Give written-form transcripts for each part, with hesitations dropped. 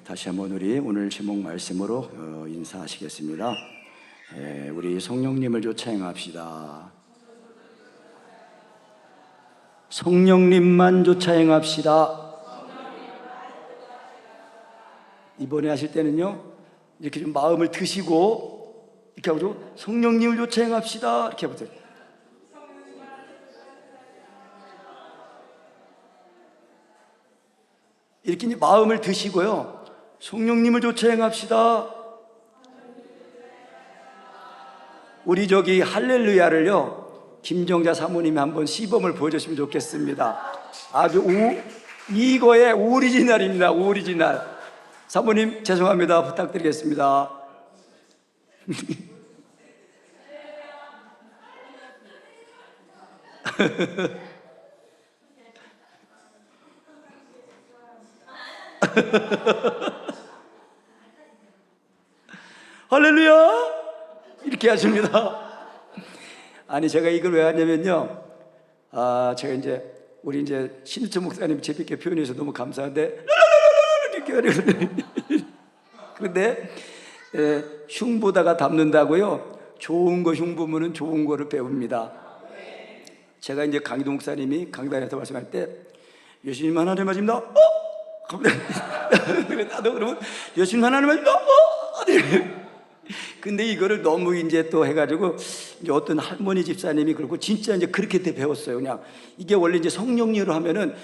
다시 한번 우리 오늘 제목 말씀으로 인사하시겠습니다. 우리 성령님을 쫓아 행합시다. 성령님만 쫓아 행합시다. 이번에 하실 때는요, 이렇게 좀 마음을 드시고 이렇게 하고 성령님을 쫓아 행합시다 이렇게 해보세요. 이렇게 이제 마음을 드시고요, 성령님을 쫓아 행합시다. 우리 저기 할렐루야를요, 김정자 사모님이 한번 시범을 보여주시면 좋겠습니다. 아주 이거의 오리지널입니다. 오리지널. 사모님 죄송합니다. 부탁드리겠습니다. 할렐루야 이렇게 하십니다. 아니 제가 이걸 왜 하냐면요, 제가 우리 신우철 목사님 재밌게 표현해서 너무 감사한데 이렇게 하거든요. 그런데 흉보다가 담는다고요, 좋은 거 흉보면은 좋은 거를 배웁니다. 제가 이제 강희동 목사님이 강단에서 말씀할 때 예수님 하나님 맞습니다. 그래 나도 그러면 예수님 하나님 맞습니다. 근데 이거를 너무 이제 또 해가지고 이제 어떤 할머니 집사님이 그러고 진짜 이제 그렇게 배웠어요. 그냥 이게 원래 이제 성령님으로 하면은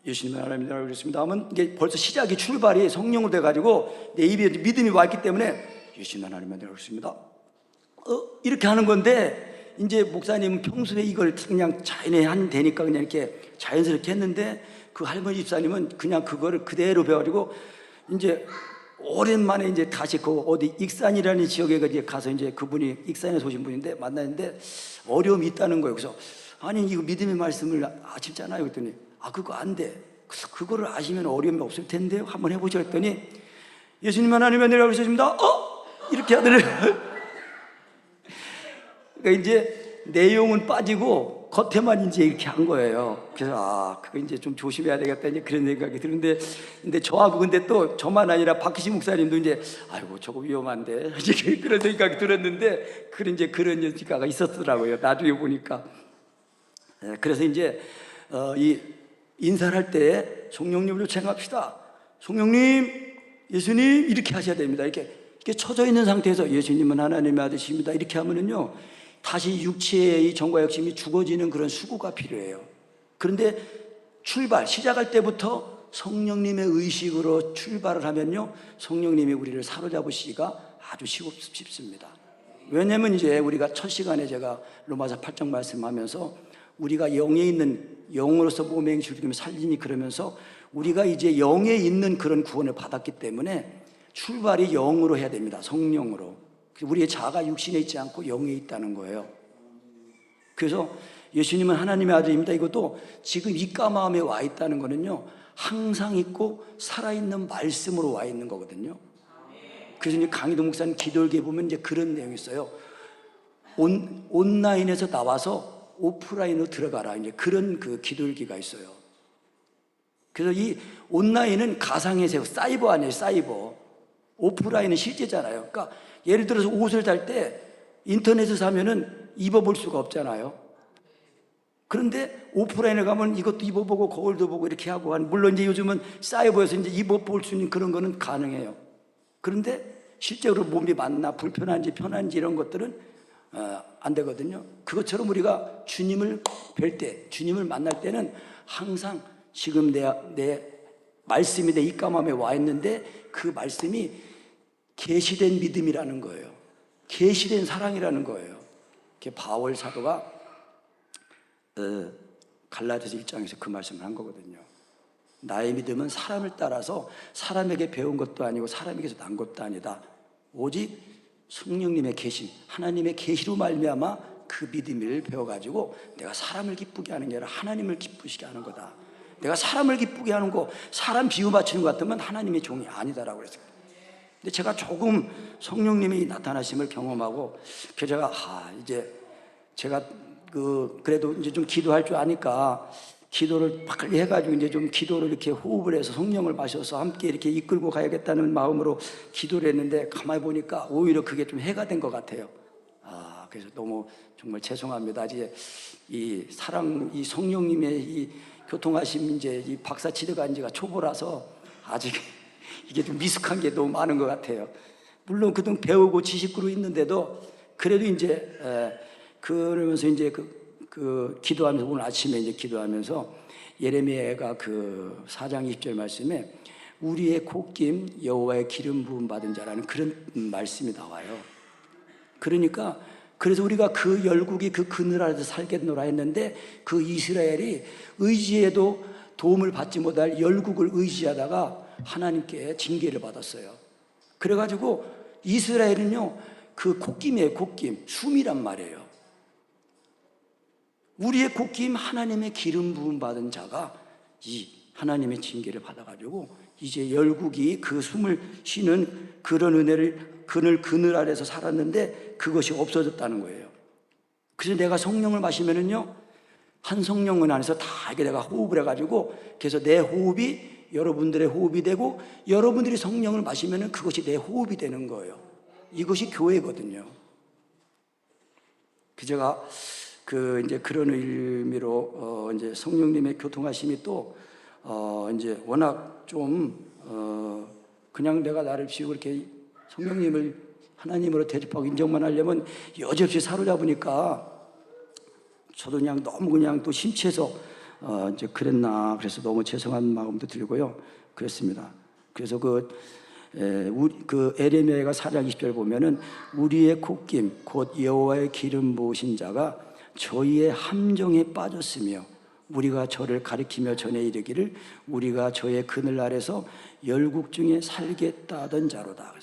예수님 하나님이라고 그랬습니다 하면 이게 벌써 시작이 출발이 성령으로 돼가지고 내 입에 믿음이 왔기 때문에 예수님 하나님이라고 그랬습니다. 이렇게 하는 건데 이제 목사님은 평소에 이걸 그냥 자연에 되니까 그냥 이렇게 자연스럽게 했는데 그 할머니 집사님은 그냥 그거를 그대로 배워가지고 이제 오랜만에 이제 다시 그 어디 익산이라는 지역에 이제 가서 이제 그분이 익산에서 오신 분인데 만났는데 어려움이 있다는 거예요. 그래서 아니 이거 믿음의 말씀을 아십잖아요. 그랬더니 그거 안 돼. 그거를 아시면 어려움이 없을 텐데요. 한번 해보죠. 했더니 예수님 하나님의 은혜라고 그러십니다. 이렇게 하더래요. 그러니까 이제 내용은 빠지고 겉에만 이제 이렇게 한 거예요. 그래서 그거 이제 좀 조심해야 되겠다 이제 그런 생각이 드는데, 근데 저하고 근데 또 저만 아니라 박희신 목사님도 이제 아이고 저거 위험한데 이제 그런 생각이 들었는데 그런 얘기가 있었더라고요. 나중에 보니까. 그래서 이제 이 인사를 할 때 성령님으로 칭합시다. 성령님, 예수님 이렇게 하셔야 됩니다. 이렇게 쳐져 있는 상태에서 예수님은 하나님의 아들이십니다 이렇게 하면은요, 다시 육체의 이 정과 욕심이 죽어지는 그런 수고가 필요해요. 그런데 시작할 때부터 성령님의 의식으로 출발을 하면요, 성령님이 우리를 사로잡으시기가 아주 쉽습니다. 왜냐면 이제 우리가 첫 시간에 제가 로마서 8장 말씀하면서 우리가 영에 있는 영으로서 몸의 행실을 죽이며 살리니 그러면서 우리가 이제 영에 있는 그런 구원을 받았기 때문에 출발이 영으로 해야 됩니다. 성령으로. 우리의 자아가 육신에 있지 않고 영에 있다는 거예요. 그래서 예수님은 하나님의 아들입니다. 이것도 지금 이까 마음에 와 있다는 거는요, 항상 있고 살아있는 말씀으로 와 있는 거거든요. 그래서 이제 강희동 목사님 기도일기에 보면 이제 그런 내용이 있어요. 온라인에서 나와서 오프라인으로 들어가라. 이제 그런 그 기도일기가 있어요. 그래서 이 온라인은 가상의 세계, 사이버 아니에요, 사이버. 오프라인은 실제잖아요. 그러니까 예를 들어서 옷을 살 때 인터넷에서 사면은 입어볼 수가 없잖아요. 그런데 오프라인에 가면 이것도 입어보고 거울도 보고 이렇게 하고 물론 이제 요즘은 사이버에서 이제 입어볼 수 있는 그런 거는 가능해요. 그런데 실제로 몸이 맞나 불편한지 편한지 이런 것들은 안 되거든요. 그것처럼 우리가 주님을 뵐 때, 주님을 만날 때는 항상 지금 내 말씀이 내 입가맘에 와 있는데 그 말씀이 계시된 믿음이라는 거예요. 계시된 사랑이라는 거예요. 바울 사도가 갈라디아서 1장에서 그 말씀을 한 거거든요. 나의 믿음은 사람을 따라서 사람에게 배운 것도 아니고 사람에게서 난 것도 아니다. 오직 성령님의 계시, 하나님의 계시로 말미암아 그 믿음을 배워가지고 내가 사람을 기쁘게 하는 게 아니라 하나님을 기쁘시게 하는 거다. 내가 사람을 기쁘게 하는 거, 사람 비유 맞추는 것 같으면 하나님의 종이 아니다라고 그랬어요. 근데 제가 조금 성령님이 나타나심을 경험하고, 그래서 제가 이제 제가 그래도 이제 좀 기도할 줄 아니까 기도를 빨리 해가지고 이제 좀 기도를 이렇게 호흡을 해서 성령을 마셔서 함께 이렇게 이끌고 가야겠다는 마음으로 기도를 했는데 가만히 보니까 오히려 그게 좀 해가 된 것 같아요. 그래서 너무 정말 죄송합니다. 이제 이 사랑, 이 성령님의 이 교통하심 이제 이 박사치료가 이제가 초보라서 아직 이게 좀 미숙한 게 너무 많은 것 같아요. 물론 그동안 배우고 지식으로 있는데도 그래도 이제 그러면서 이제 그 기도하면서 오늘 아침에 이제 기도하면서 예레미야가 그 4장 20절 말씀에 우리의 콧김 여호와의 기름 부음 받은 자라는 그런 말씀이 나와요. 그러니까 그래서 우리가 그 열국이 그 그늘 아래서 살겠노라 했는데 그 이스라엘이 의지해도 도움을 받지 못할 열국을 의지하다가 하나님께 징계를 받았어요. 그래가지고 이스라엘은요 그 콧김이에요. 콧김, 숨이란 말이에요. 우리의 콧김 하나님의 기름 부음 받은 자가 이 하나님의 징계를 받아가지고 이제 열국이 그 숨을 쉬는 그런 은혜를 그늘 아래서 살았는데 그것이 없어졌다는 거예요. 그래서 내가 성령을 마시면은요 한 성령은 안에서 다 이게 내가 호흡을 해가지고 그래서 내 호흡이 여러분들의 호흡이 되고 여러분들이 성령을 마시면은 그것이 내 호흡이 되는 거예요. 이것이 교회거든요. 그 제가 이제 그런 의미로 이제 성령님의 교통하심이 또 이제 워낙 좀 그냥 내가 나를 비우고 이렇게 성령님을 하나님으로 대접하고 인정만 하려면 여지없이 사로잡으니까 저도 그냥 너무 그냥 또 심취해서 이제 그랬나 그래서 너무 죄송한 마음도 들고요. 그랬습니다. 그래서 그 에레미야가 4장 20절 보면은 우리의 콧김 곧 여호와의 기름 부으신 자가 저희의 함정에 빠졌으며 우리가 저를 가리키며 전해 이르기를 우리가 저의 그늘 아래서 열국 중에 살겠다 하던 자로다.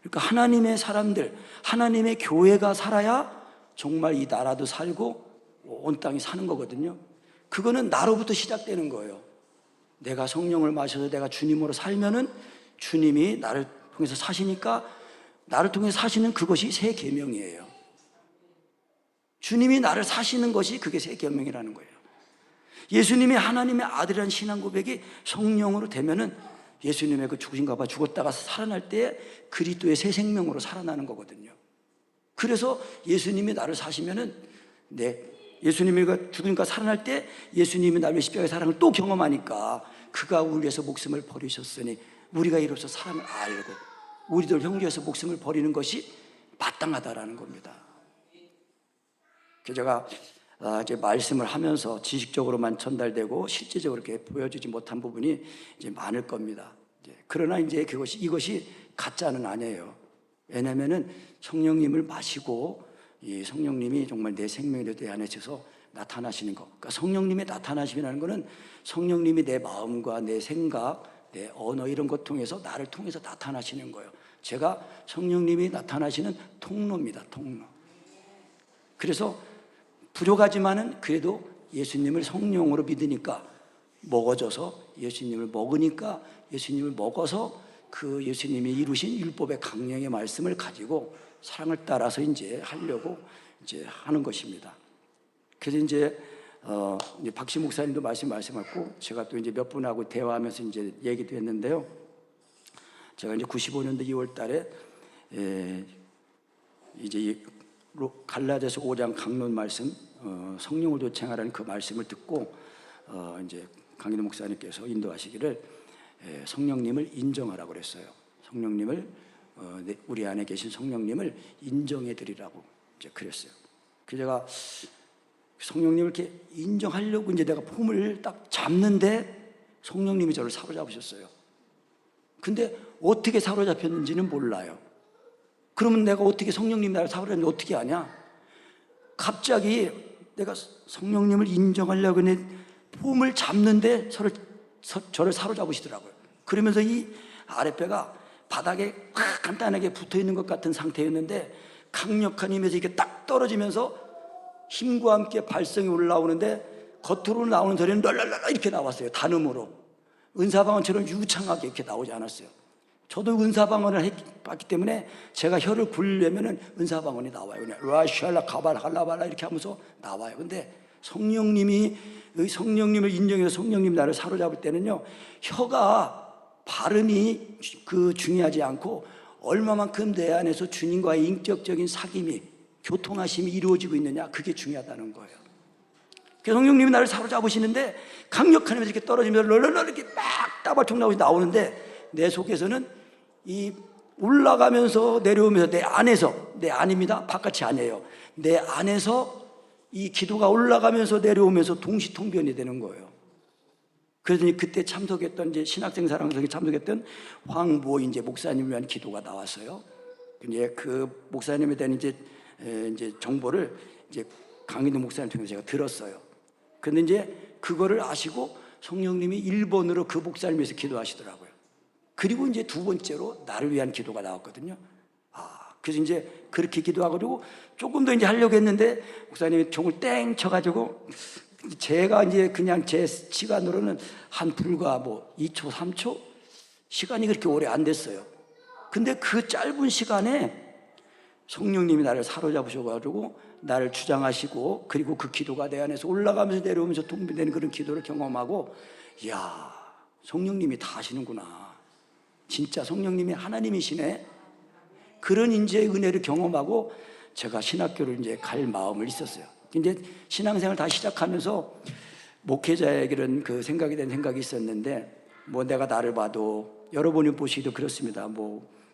그러니까 하나님의 사람들, 하나님의 교회가 살아야 정말 이 나라도 살고 온 땅이 사는 거거든요. 그거는 나로부터 시작되는 거예요. 내가 성령을 마셔서 내가 주님으로 살면은 주님이 나를 통해서 사시니까 나를 통해서 사시는 그것이 새 계명이에요. 주님이 나를 사시는 것이 그게 새 계명이라는 거예요. 예수님이 하나님의 아들이라는 신앙 고백이 성령으로 되면은 예수님의 그 죽으신가 봐 죽었다가 살아날 때 그리스도의 새 생명으로 살아나는 거거든요. 그래서 예수님이 나를 사시면은 예수님이 죽으니까 살아날 때 예수님이 나를 십자가의 사랑을 또 경험하니까 그가 우리 위해서 목숨을 버리셨으니 우리가 이로써 사랑을 알고 우리들 형제에서 목숨을 버리는 것이 마땅하다라는 겁니다. 그래서 제가 이제 말씀을 하면서 지식적으로만 전달되고 실제적으로 이렇게 보여주지 못한 부분이 이제 많을 겁니다. 그러나 이제 이것이 가짜는 아니에요. 왜냐하면은 성령님을 마시고 이 성령님이 정말 내 생명에 내 안에 있어서 나타나시는 것. 그러니까 성령님의 나타나심이라는 것은 성령님이 내 마음과 내 생각, 내 언어 이런 것 통해서 나를 통해서 나타나시는 거예요. 제가 성령님이 나타나시는 통로입니다. 통로. 그래서 부족하지만은 그래도 예수님을 성령으로 믿으니까 먹어져서 예수님을 먹으니까 예수님을 먹어서 그 예수님이 이루신 율법의 강령의 말씀을 가지고 사랑을 따라서 이제 하려고 이제 하는 것입니다. 그래서 이제 박시 목사님도 말씀하셨고 제가 또 이제 몇 분하고 대화하면서 이제 얘기도 했는데요. 제가 이제 95년도 2월 달에 이제 갈라디아서 5장 강론 말씀 성령을 도청하라는 그 말씀을 듣고 이제 강인호 목사님께서 인도하시기를 성령님을 인정하라고 그랬어요. 성령님을 우리 안에 계신 성령님을 인정해 드리라고 이제 그랬어요. 그래서 제가 성령님을 이렇게 인정하려고 이제 내가 폼을 딱 잡는데 성령님이 저를 사로잡으셨어요. 근데 어떻게 사로잡혔는지는 몰라요. 그러면 내가 어떻게 성령님 나를 사로잡는지 어떻게 아냐? 갑자기 내가 성령님을 인정하려고 했는데 폼을 잡는데 저를 사로잡으시더라고요. 그러면서 이 아랫배가 바닥에 확 간단하게 붙어있는 것 같은 상태였는데 강력한 힘에서 이게 딱 떨어지면서 힘과 함께 발성이 올라오는데 겉으로 나오는 소리는 널널널 이렇게 나왔어요. 단음으로. 은사방언처럼 유창하게 이렇게 나오지 않았어요. 저도 은사방언을 했기 때문에 제가 혀를 굴리려면 은사방언이 나와요. 그냥 라샬라 가발 할라발라 이렇게 하면서 나와요. 근데 성령님을 인정해서 성령님 나를 사로잡을 때는요, 혀가 발음이 중요하지 않고 얼마만큼 내 안에서 주님과의 인격적인 사귐이, 교통하심이 이루어지고 있느냐, 그게 중요하다는 거예요. 그래서 성령님이 나를 사로잡으시는데 강력한 힘에서 이렇게 떨어지면서 럴럴럴 이렇게 막 따발총 나오는데 내 속에서는 이 올라가면서 내려오면서 내 안에서, 내 안입니다, 바깥이 아니에요. 내 안에서 이 기도가 올라가면서 내려오면서 동시통변이 되는 거예요. 그래서 그때 참석했던, 이제 신학생 사랑성에 참석했던 황보 이제 목사님을 위한 기도가 나왔어요. 이제 그 목사님에 대한 이제 정보를 이제 강인도 목사님 통해서 제가 들었어요. 근데 이제 그거를 아시고 성령님이 일본어로 그 목사님 위해서 기도하시더라고요. 그리고 이제 두 번째로 나를 위한 기도가 나왔거든요. 그래서 이제 그렇게 기도하고 조금 더 이제 하려고 했는데 목사님이 종을 땡 쳐가지고, 제가 이제 그냥 제 시간으로는 한 불과 2초, 3초? 시간이 그렇게 오래 안 됐어요. 근데 그 짧은 시간에 성령님이 나를 사로잡으셔가지고 나를 주장하시고, 그리고 그 기도가 내 안에서 올라가면서 내려오면서 동반되는 그런 기도를 경험하고, 이야, 성령님이 다 하시는구나. 진짜 성령님이 하나님이시네. 그런 이제 은혜를 경험하고 제가 신학교를 이제 갈 마음을 있었어요. 이제 신앙생활 다시 시작하면서 목회자에게는 그 생각이 된 생각이 있었는데, 내가 나를 봐도 여러분이 보시기도 그렇습니다.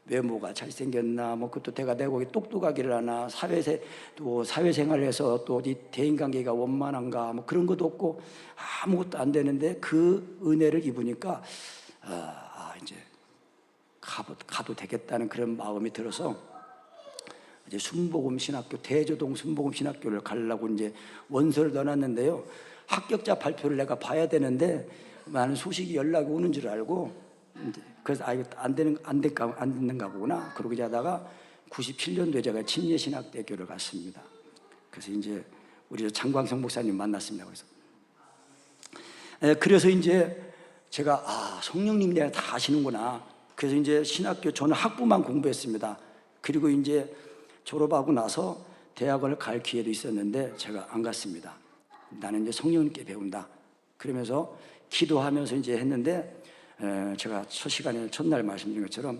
외모가 잘생겼나, 그것도 내가 내고 똑똑하기를 하나, 또 사회생활에서 또 대인관계가 원만한가, 그런 것도 없고 아무것도 안 되는데 그 은혜를 입으니까 이제 가도 되겠다는 그런 마음이 들어서 이제 순복음 신학교, 대저동 순복음 신학교를 가려고 이제 원서를 넣어놨는데요. 합격자 발표를 내가 봐야 되는데 많은 소식이 연락이 오는 줄 알고, 그래서 이거 안 됐는가 보구나. 그러고 자다가 97년도에 제가 침례신학대교를 갔습니다. 그래서 이제 우리 장광성 목사님 만났습니다. 그래서 이제 제가 성령님이 내가 다 아시는구나. 그래서 이제 신학교, 저는 학부만 공부했습니다. 그리고 이제 졸업하고 나서 대학을 갈 기회도 있었는데 제가 안 갔습니다. 나는 이제 성령님께 배운다. 그러면서 기도하면서 이제 했는데, 제가 첫 시간에 첫날 말씀드린 것처럼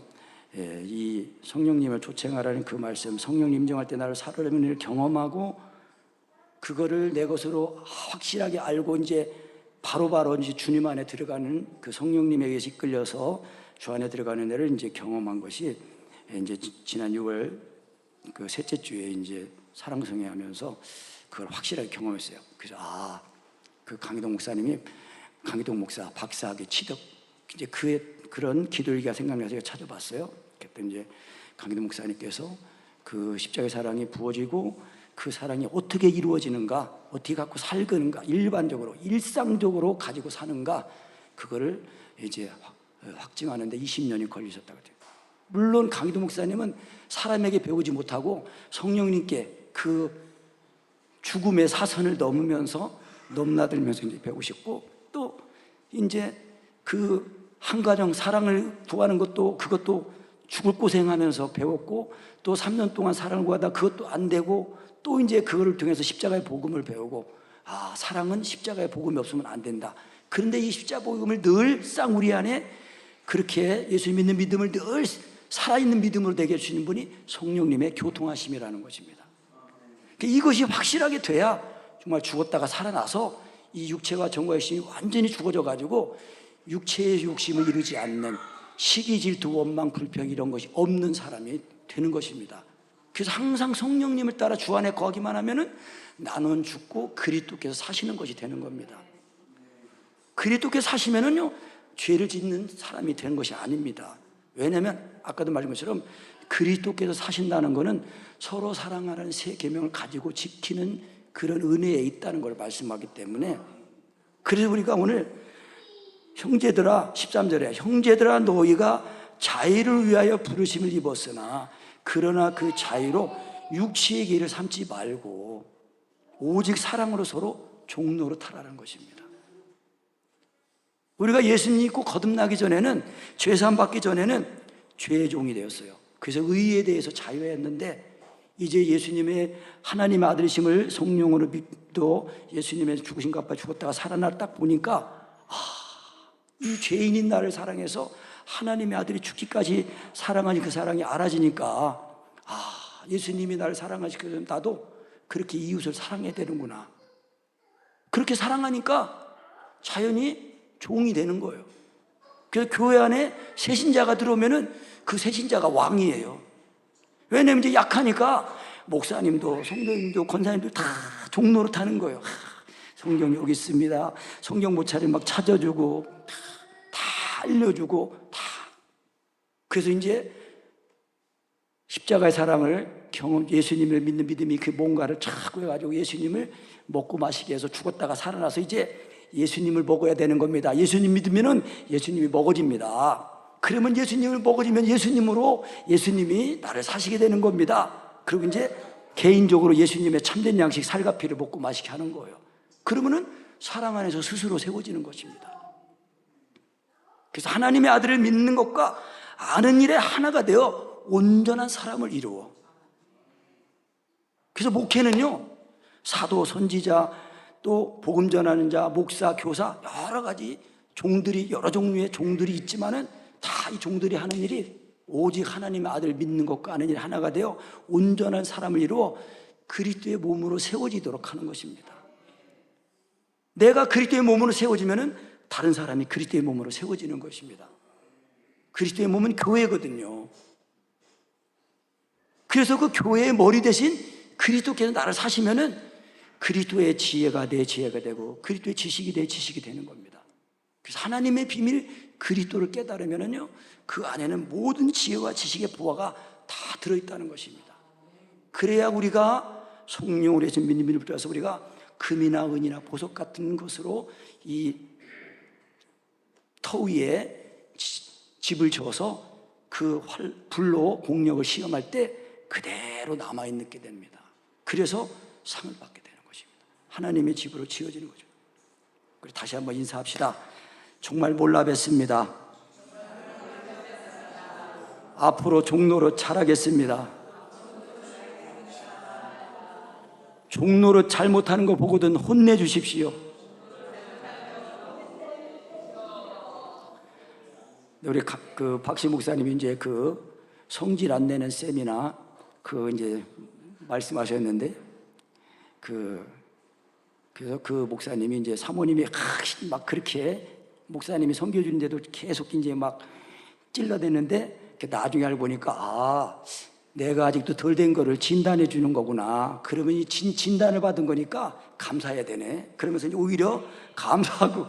이 성령님을 초청하라는 그 말씀, 성령님 인정할 때 나를 사로잡는 일을 경험하고 그거를 내 것으로 확실하게 알고 이제 바로바로 이제 주님 안에 들어가는, 그 성령님에 의해서 이끌려서 주 안에 들어가는 애를 이제 경험한 것이 이제 지난 6월 그 셋째 주에 이제 사랑성회 하면서 그걸 확실하게 경험했어요. 그래서 그 강희동 목사님이, 강희동 목사 박사학위 취득, 이제 그런 기도일기가 생각나서 제가 찾아봤어요. 그랬더니 이제 강희동 목사님께서 그 십자가의 사랑이 부어지고 그 사랑이 어떻게 이루어지는가, 어떻게 갖고 살는가, 일반적으로 일상적으로 가지고 사는가, 그거를 이제 확증하는데 20년이 걸리셨다고 해요. 물론 강희도 목사님은 사람에게 배우지 못하고 성령님께 그 죽음의 사선을 넘나들면서 이제 배우셨고, 또 이제 그 한가정 사랑을 구하는 것도, 그것도 죽을 고생하면서 배웠고, 또 3년 동안 사랑을 구하다 그것도 안 되고, 또 이제 그거를 통해서 십자가의 복음을 배우고, 사랑은 십자가의 복음이 없으면 안 된다. 그런데 이 십자가 복음을 늘상 우리 안에 그렇게 예수 믿는 믿음을 늘 살아있는 믿음으로 되게 해주시는 분이 성령님의 교통하심이라는 것입니다. 이것이 확실하게 돼야 정말 죽었다가 살아나서 이 육체와 정과의 욕심이 완전히 죽어져 가지고 육체의 욕심을 이루지 않는 시기, 질투, 원망, 불평 이런 것이 없는 사람이 되는 것입니다. 그래서 항상 성령님을 따라 주 안에 거하기만 하면은 나는 죽고 그리스도께서 사시는 것이 되는 겁니다. 그리스도께서 사시면은요, 죄를 짓는 사람이 되는 것이 아닙니다. 왜냐하면 아까도 말한 것처럼 그리스도께서 사신다는 것은 서로 사랑하라는 새 계명을 가지고 지키는 그런 은혜에 있다는 걸 말씀하기 때문에, 그래서 우리가 오늘 형제들아, 13절에 형제들아 너희가 자유를 위하여 부르심을 입었으나 그러나 그 자유로 육체의 길을 삼지 말고 오직 사랑으로 서로 종로로 타라는 것입니다. 우리가 예수님 믿고 거듭나기 전에는, 죄사함 받기 전에는 죄의 종이 되었어요. 그래서 의에 대해서 자유했는데, 이제 예수님의 하나님의 아들이심을 성령으로 오늘도 예수님의 죽으신 것 아빠 죽었다가 살아날 딱 보니까 이 죄인인 나를 사랑해서 하나님의 아들이 죽기까지 사랑하니 그 사랑이 알아지니까 예수님이 나를 사랑하시거든 나도 그렇게 이웃을 사랑해야 되는구나. 그렇게 사랑하니까 자연히 종이 되는 거예요. 그래서 교회 안에 새신자가 들어오면은 그 새신자가 왕이에요. 왜냐면 이제 약하니까 목사님도 성도님도 권사님도 다 종로로 타는 거예요. 성경 여기 있습니다. 성경 못 차리면 막 찾아주고 다 알려주고 다. 그래서 이제 십자가의 사랑을 예수님을 믿는 믿음이 그 뭔가를 자꾸 해가지고 예수님을 먹고 마시게 해서 죽었다가 살아나서 이제 예수님을 먹어야 되는 겁니다. 예수님 믿으면은 예수님이 먹어집니다. 그러면 예수님을 먹어지면 예수님으로 예수님이 나를 사시게 되는 겁니다. 그리고 이제 개인적으로 예수님의 참된 양식 살과 피를 먹고 마시게 하는 거예요. 그러면은 사랑 안에서 스스로 세워지는 것입니다. 그래서 하나님의 아들을 믿는 것과 아는 일에 하나가 되어 온전한 사람을 이루어. 그래서 목회는요, 사도, 선지자, 또 복음 전하는 자, 목사, 교사 여러 가지 종들이 여러 종류의 종들이 있지만은 다 이 종들이 하는 일이 오직 하나님의 아들 믿는 것과 아는 일 하나가 되어 온전한 사람을 이루어 그리스도의 몸으로 세워지도록 하는 것입니다. 내가 그리스도의 몸으로 세워지면은 다른 사람이 그리스도의 몸으로 세워지는 것입니다. 그리스도의 몸은 교회거든요. 그래서 그 교회의 머리 대신 그리스도께서 나를 사시면은 그리스도의 지혜가 내 지혜가 되고 그리스도의 지식이 내 지식이 되는 겁니다. 그래서 하나님의 비밀 그리스도를 깨달으면은요, 그 안에는 모든 지혜와 지식의 보화가 다 들어있다는 것입니다. 그래야 우리가 성령으로 해서 믿음을 붙여서 우리가 금이나 은이나 보석 같은 것으로 이 터 위에 집을 지어서 그 불로 공력을 시험할 때 그대로 남아있게 됩니다. 그래서 상을 받게 되는 것입니다. 하나님의 집으로 지어지는 거죠. 그리고 다시 한번 인사합시다. 정말 몰라 뵙습니다. 앞으로 종로로 자라겠습니다. 종로로 잘못하는 거 보고든 혼내주십시오. 우리 그 박시 목사님이 이제 그 성질 안 내는 세미나 그 이제 말씀하셨는데 그래서 그 목사님이 이제 사모님이 막 그렇게 목사님이 섬겨주는데도 계속 이제 막 찔러대는데 나중에 알고 보니까 내가 아직도 덜 된 거를 진단해 주는 거구나. 그러면 이 진단을 받은 거니까 감사해야 되네. 그러면서 이제 오히려 감사하고.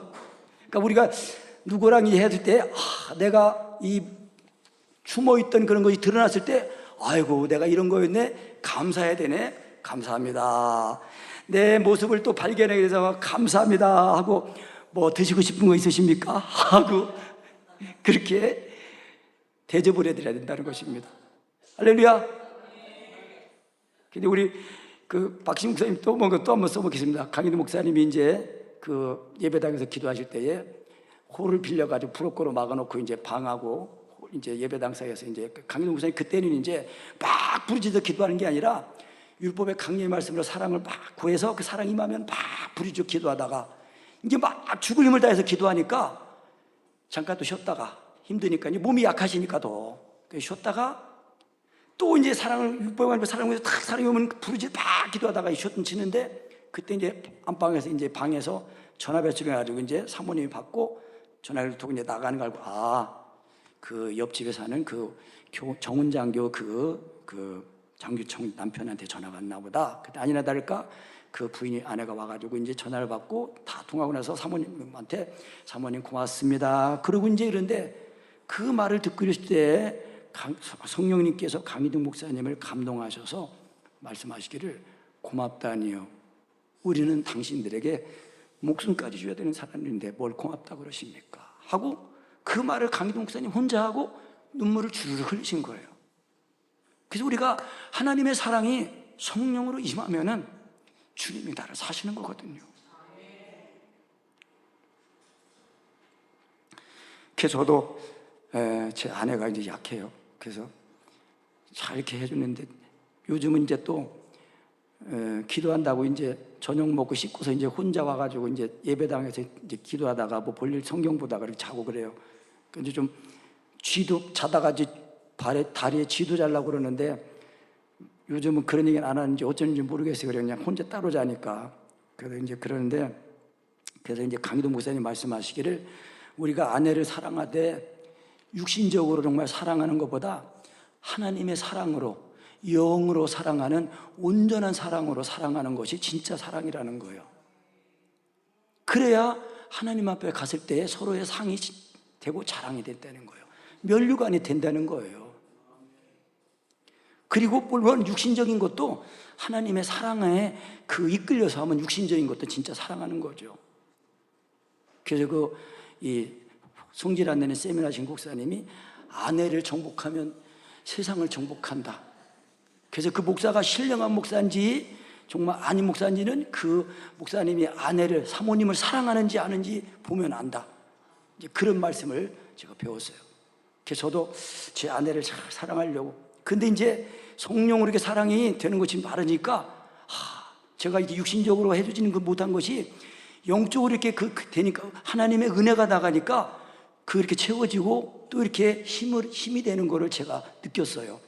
그러니까 우리가 누구랑 해줄 때 내가 이 숨어있던 그런 것이 드러났을 때 아이고 내가 이런 거였네. 감사해야 되네. 감사합니다. 내 모습을 또 발견하게 돼서 감사합니다 하고 뭐 드시고 싶은 거 있으십니까? 하고 그렇게 대접을 해드려야 된다는 것입니다. 할렐루야. 근데 우리 그 박신 목사님 또 한번 써보겠습니다. 강인도 목사님이 이제 그 예배당에서 기도하실 때에 홀을 빌려가지고 브로커로 막아놓고 이제 방하고 이제 예배당 사이에서 이제 강인도 목사님 그때는 이제 막 부르짖어 기도하는 게 아니라 율법의 강령의 말씀으로 사랑을 막 구해서 그 사랑 임하면 막 부르짖어 기도하다가 이제 막 죽을 힘을 다해서 기도하니까 잠깐 또 쉬었다가 힘드니까 이제 몸이 약하시니까 또 쉬었다가 또 이제 사랑을 율법의 말씀으로 사랑을 딱 사랑이 오면 부르짖어 막 기도하다가 쉬었는데 그때 이제 안방에서 이제 방에서 전화 배출해 가지고 이제 사모님이 받고 전화를 통해 이제 나가는 걸 알고 그 옆집에 사는 그 정훈장교 그 장교청 남편한테 전화가 왔나 보다. 그때 아니나 다를까 그 부인이 아내가 와가지고 이제 전화를 받고 다 통하고 나서 사모님한테 사모님 고맙습니다. 그러고 이제 이런데 그 말을 듣고 있을 때 성령님께서 강희등 목사님을 감동하셔서 말씀하시기를 고맙다니요. 우리는 당신들에게 목숨까지 줘야 되는 사람인데 뭘 고맙다고 그러십니까? 하고 그 말을 강희등 목사님 혼자 하고 눈물을 주르르 흘리신 거예요. 그래서 우리가 하나님의 사랑이 성령으로 임하면은 주님이 나를 사시는 거거든요. 그래서 저도 제 아내가 이제 약해요. 그래서 잘 이렇게 해주는데 요즘은 이제 또 기도한다고 이제 저녁 먹고 씻고서 이제 혼자 와가지고 이제 예배당에서 이제 기도하다가 뭐 볼일 성경 보다가 이렇게 자고 그래요. 근데 좀 쥐도 자다가 이제 다리에 쥐도 자려고 그러는데 요즘은 그런 얘기는 안 하는지 어쩌는지 모르겠어요. 그냥 혼자 따로 자니까. 그래서 이제 그러는데, 그래서 이제 강희동 목사님 말씀하시기를 우리가 아내를 사랑하되 육신적으로 정말 사랑하는 것보다 하나님의 사랑으로, 영으로 사랑하는 온전한 사랑으로 사랑하는 것이 진짜 사랑이라는 거예요. 그래야 하나님 앞에 갔을 때 서로의 상이 되고 자랑이 된다는 거예요. 면류관이 된다는 거예요. 그리고 물론 육신적인 것도 하나님의 사랑에 이끌려서 하면 육신적인 것도 진짜 사랑하는 거죠. 그래서 이 송질 안 내는 세미나 신국사님이 아내를 정복하면 세상을 정복한다. 그래서 그 목사가 신령한 목사인지 정말 아닌 목사인지는 그 목사님이 아내를, 사모님을 사랑하는지 아는지 보면 안다. 이제 그런 말씀을 제가 배웠어요. 그래서 저도 제 아내를 잘 사랑하려고. 근데 이제 성령으로 이렇게 사랑이 되는 것이 많으니까 제가 이제 육신적으로 해주지는 그 못한 것이 영적으로 이렇게 되니까 하나님의 은혜가 나가니까 이렇게 채워지고 또 이렇게 힘이 되는 거를 제가 느꼈어요.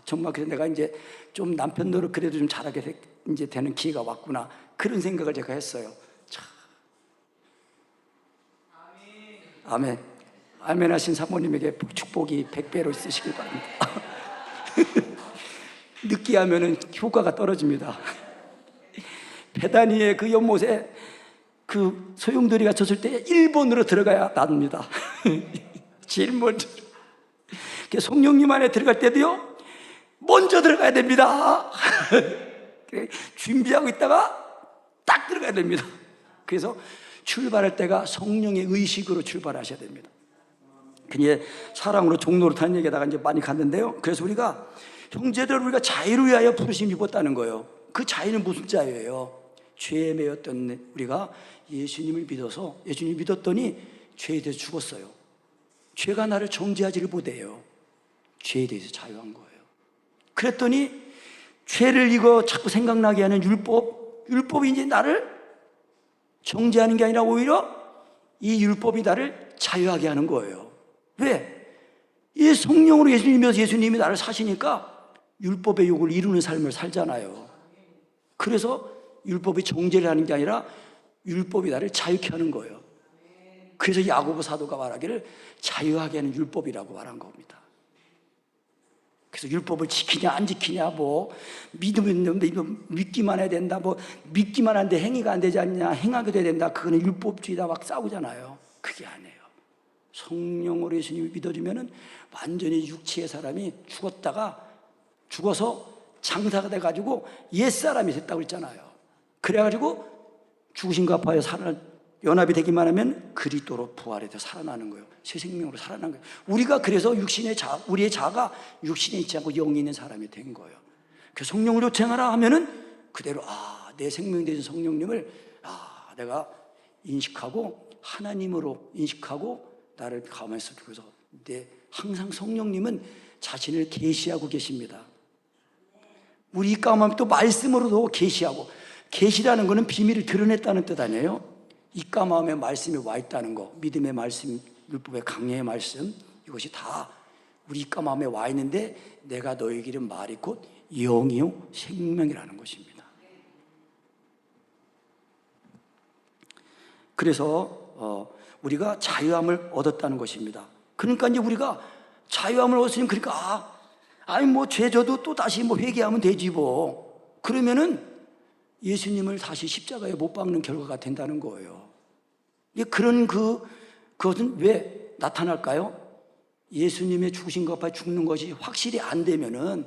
정말 그래서 내가 이제 좀 남편 노릇 그래도 좀 잘하게 이제 되는 기회가 왔구나. 그런 생각을 제가 했어요. 참. 아멘. 아멘 하신 사모님에게 축복이 100배로 있으시길 바랍니다. 늦게 하면은 효과가 떨어집니다. 베다니의 그 연못에 그 소용돌이가 쳤을 때 1번으로 들어가야 납니다. 제일 먼저. 성령님 안에 들어갈 때도요, 먼저 들어가야 됩니다. 준비하고 있다가 딱 들어가야 됩니다. 그래서 출발할 때가 성령의 의식으로 출발하셔야 됩니다. 그냥 사랑으로 종로로 타는 얘기에다가 이제 많이 갔는데요. 그래서 우리가 형제들, 우리가 자유를 위하여 부르심 입었다는 거예요. 그 자유는 무슨 자유예요? 죄에 매였던 우리가 예수님을 믿어서, 예수님을 믿었더니 죄에 대해서 죽었어요. 죄가 나를 정죄하지를 못해요. 죄에 대해서 자유한 거예요. 그랬더니 죄를 이거 자꾸 생각나게 하는 율법이 이제 나를 정죄하는 게 아니라 오히려 이 율법이 나를 자유하게 하는 거예요. 왜? 이 성령으로 예수님이어서 예수님이 나를 사시니까 율법의 욕을 이루는 삶을 살잖아요. 그래서 율법이 정죄를 하는 게 아니라 율법이 나를 자유케 하는 거예요. 그래서 야고보 사도가 말하기를 자유하게 하는 율법이라고 말한 겁니다. 그래서 율법을 지키냐 안 지키냐, 뭐 믿기만 해야 된다, 뭐 믿기만 한데 행위가 안 되지 않냐, 행하게 돼야 된다, 그거는 율법주의다 막 싸우잖아요. 그게 아니에요. 성령으로 예수님을 믿어주면은 완전히 육체의 사람이 죽어서 장사가 돼가지고 옛사람이 됐다고 했잖아요. 그래가지고 죽으신 것 아파요 연합이 되기만 하면 그리스도로 부활해서 살아나는 거예요. 새 생명으로 살아나는 거예요. 우리가 그래서 우리의 자아가 육신에 있지 않고 영이 있는 사람이 된 거예요. 그래서 성령으로 요청하라 하면은 그대로 내 생명 되신 성령님을 내가 인식하고 하나님으로 인식하고 나를 가만히 두고서 항상 성령님은 자신을 계시하고 계십니다. 우리 입가함하면 또 말씀으로도 계시하고, 계시라는 것은 비밀을 드러냈다는 뜻 아니에요? 입가마음에 말씀이 와 있다는 거, 믿음의 말씀, 율법의 강령의 말씀, 이것이 다 우리 입가마음에 와 있는데 내가 너희에게 말이 곧 영이요 생명이라는 것입니다. 그래서 우리가 자유함을 얻었다는 것입니다. 그러니까 이제 우리가 자유함을 얻으면, 그러니까 죄 져도 또 다시 회개하면 되지 뭐. 그러면은 예수님을 다시 십자가에 못 박는 결과가 된다는 거예요. 그것은 왜 나타날까요? 예수님의 죽으신 것 앞에 죽는 것이 확실히 안 되면은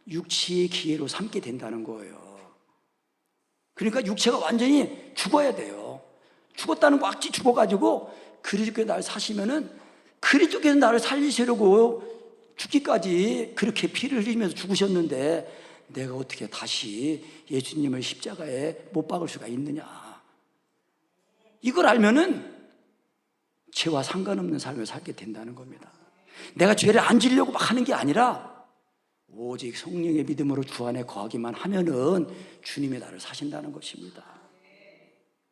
육체의 기회로 삼게 된다는 거예요. 그러니까 육체가 완전히 죽어야 돼요. 죽었다는 거 악지 죽어가지고 그리스도께서 나를 사시면은 그리스도께서 나를 살리시려고 죽기까지 그렇게 피를 흘리면서 죽으셨는데 내가 어떻게 다시 예수님을 십자가에 못 박을 수가 있느냐. 이걸 알면은 죄와 상관없는 삶을 살게 된다는 겁니다. 내가 죄를 안 지려고 막 하는 게 아니라 오직 성령의 믿음으로 주 안에 거하기만 하면은 주님이 나를 사신다는 것입니다.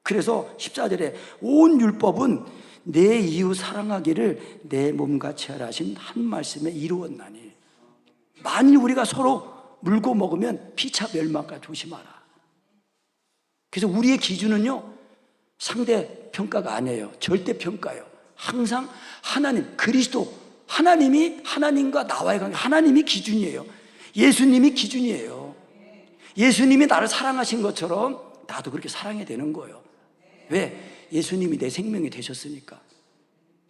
그래서 14절에 온 율법은 내 이웃 사랑하기를 내 몸같이 하라 하신 한 말씀에 이루었나니, 만일 우리가 서로 물고 먹으면 피차 멸망까 조심하라. 그래서 우리의 기준은요, 상대 평가가 아니에요. 절대 평가예요. 항상 하나님, 그리스도, 하나님이, 하나님과 나와의 관계, 하나님이 기준이에요. 예수님이 기준이에요. 예수님이 나를 사랑하신 것처럼 나도 그렇게 사랑해야 되는 거예요. 왜? 예수님이 내 생명이 되셨으니까.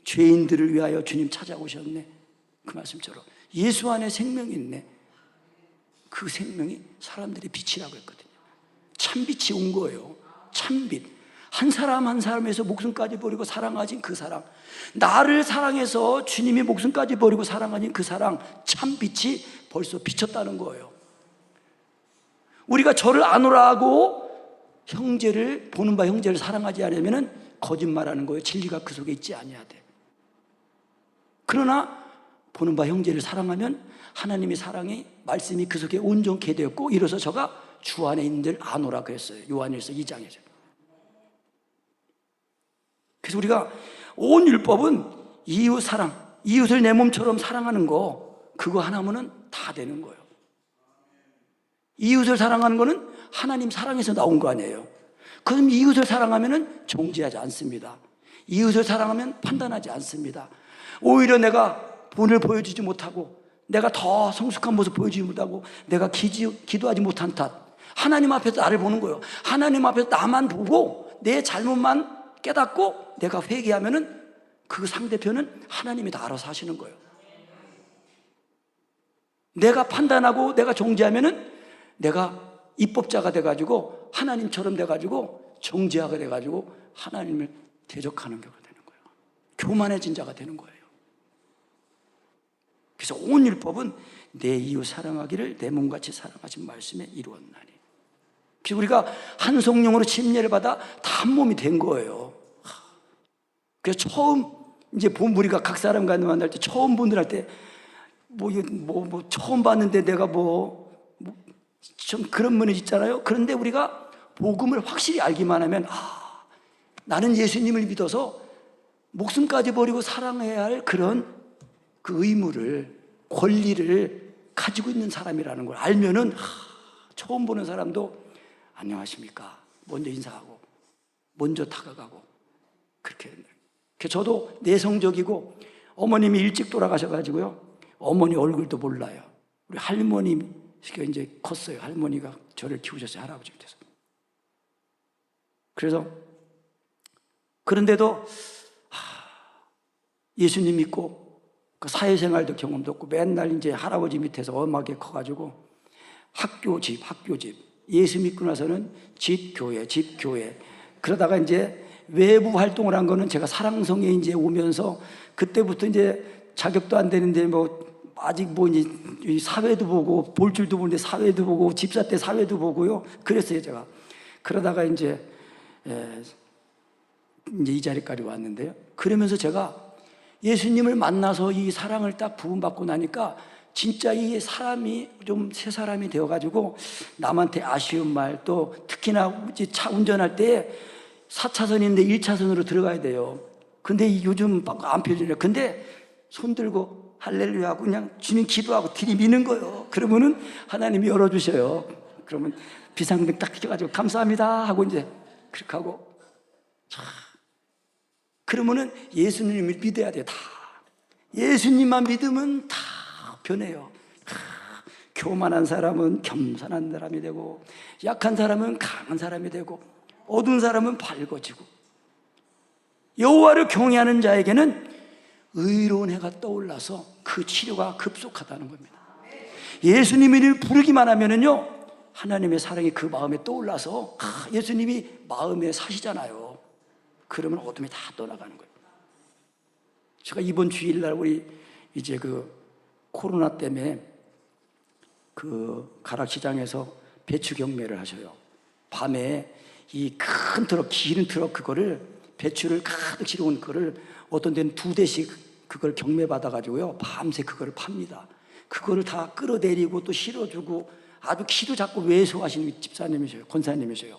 죄인들을 위하여 주님 찾아오셨네, 그 말씀처럼 예수 안에 생명이 있네. 그 생명이 사람들의 빛이라고 했거든요. 참빛이 온 거예요. 참빛. 한 사람 한 사람에서 목숨까지 버리고 사랑하신 그 사랑, 나를 사랑해서 주님이 목숨까지 버리고 사랑하신 그 사랑, 참빛이 벌써 비쳤다는 거예요. 우리가 저를 아노라하고 형제를, 보는 바 형제를 사랑하지 않으면 거짓말하는 거예요. 진리가 그 속에 있지 아니해야 돼. 그러나 보는 바 형제를 사랑하면 하나님의 사랑이, 말씀이 그 속에 온전케 되었고, 이로써 저가 주 안에 있는 들 아노라 그랬어요. 요한일서 2장에서. 그래서 우리가 온 율법은 이웃 사랑, 이웃을 내 몸처럼 사랑하는 거, 그거 하나면은 다 되는 거예요. 이웃을 사랑하는 거는 하나님 사랑에서 나온 거 아니에요. 그럼 이웃을 사랑하면은 정죄하지 않습니다. 이웃을 사랑하면 판단하지 않습니다. 오히려 내가 본을 보여주지 못하고, 내가 더 성숙한 모습 보여주지 못하고, 내가 기도하지 못한 탓, 하나님 앞에서 나를 보는 거예요. 하나님 앞에서 나만 보고 내 잘못만 깨닫고 내가 회개하면은 그 상대편은 하나님이 다 알아서 하시는 거예요. 내가 판단하고 내가 정죄하면은 내가 입법자가 돼가지고 하나님처럼 돼가지고 정죄하게 돼가지고 하나님을 대적하는 자가 되는 거예요. 교만해진 자가 되는 거예요. 그래서 온 율법은 내 이웃 사랑하기를 내 몸같이 사랑하신 말씀에 이루었나니. 그래서 우리가 한 성령으로 침례를 받아 다 한 몸이 된 거예요. 그래서 처음 이제 우리가 각 사람과 만날 때, 처음 분들할 때 처음 봤는데 내가 좀 그런 면이 있잖아요. 그런데 우리가 복음을 확실히 알기만 하면, 나는 예수님을 믿어서 목숨까지 버리고 사랑해야 할 그런 그 의무를, 권리를 가지고 있는 사람이라는 걸 알면은, 처음 보는 사람도 안녕하십니까 먼저 인사하고 먼저 다가가고 그렇게. 저도 내성적이고, 어머님이 일찍 돌아가셔가지고요, 어머니 얼굴도 몰라요. 우리 할머니가 이제 컸어요. 할머니가 저를 키우셨어요. 할아버지 밑에서. 그래서 그런데도 예수님 믿고 그 사회생활도 경험도 없고 맨날 이제 할아버지 밑에서 엄하게 커가지고 학교 집 예수 믿고 나서는 집 교회 그러다가 이제 외부 활동을 한 거는 제가 사랑성에 이제 오면서 그때부터 이제 자격도 안 되는데 아직 이제 사회도 보고 볼 줄도 모르는데 사회도 보고 집사 때 사회도 보고요. 그랬어요 제가. 그러다가 이제 이 자리까지 왔는데요. 그러면서 제가 예수님을 만나서 이 사랑을 딱 부음받고 나니까 진짜 이 사람이 좀 새 사람이 되어가지고 남한테 아쉬운 말, 또 특히나 차 운전할 때 4차선인데 1차선으로 들어가야 돼요. 근데 요즘 안 펴지네요. 근데 손 들고 할렐루야 하고 그냥 주님 기도하고 들이미는 거예요. 그러면은 하나님이 열어주셔요. 그러면 비상등 딱 켜가지고 감사합니다 하고 이제 그렇게 하고, 그러면은 예수님을 믿어야 돼요. 다 예수님만 믿으면 다 변해요. 교만한 사람은 겸손한 사람이 되고, 약한 사람은 강한 사람이 되고, 어두운 사람은 밝아지고, 여호와를 경외하는 자에게는 의로운 해가 떠올라서 그 치료가 급속하다는 겁니다. 예수님을 부르기만 하면은요, 하나님의 사랑이 그 마음에 떠올라서 예수님이 마음에 사시잖아요. 그러면 어둠이 다 떠나가는 거예요. 제가 이번 주일날 우리 이제 그 코로나 때문에 그 가락시장에서 배추 경매를 하셔요. 밤에 이 큰 트럭, 긴 트럭 그거를 배추를 가득 실어온 거를 어떤 데는 2대씩 그걸 경매 받아가지고요 밤새 그거를 팝니다. 그거를 다 끌어내리고 또 실어주고 아주 키도 작고 왜소하시는 집사님이셔요. 권사님이셔요.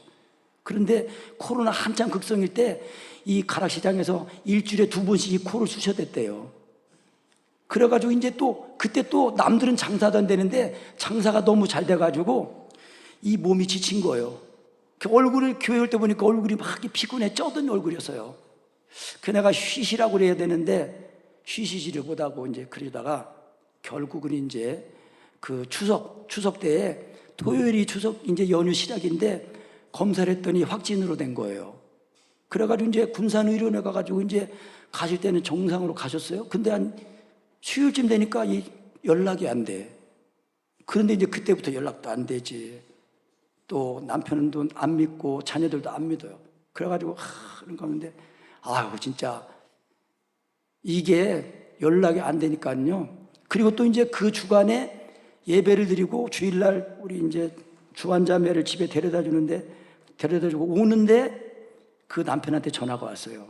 그런데 코로나 한창 극성일 때 이 가락시장에서 일주일에 2번씩 코를 쑤셔댔대요. 그래가지고 이제 또 그때 또 남들은 장사도 안 되는데 장사가 너무 잘 돼가지고 이 몸이 지친 거예요. 그 얼굴을 교회 올 때 보니까 얼굴이 막 피곤해 쩌든 얼굴이었어요. 그 내가 쉬시라고 그래야 되는데 쉬시지를 못하고 이제 그러다가 결국은 이제 그 추석 때에 토요일이 추석 이제 연휴 시작인데 검사를 했더니 확진으로 된 거예요. 그래가지고 이제 군산의료원에 가가지고 이제 가실 때는 정상으로 가셨어요. 근데 한 수요일쯤 되니까 이 연락이 안 돼. 그런데 이제 그때부터 연락도 안 되지. 또 남편은 또 안 믿고 자녀들도 안 믿어요. 그래가지고 그런 가운데 아유 진짜 이게 연락이 안 되니까요. 그리고 또 이제 그 주간에 예배를 드리고 주일날 우리 이제 주안자매를 집에 데려다 주고 오는데 그 남편한테 전화가 왔어요.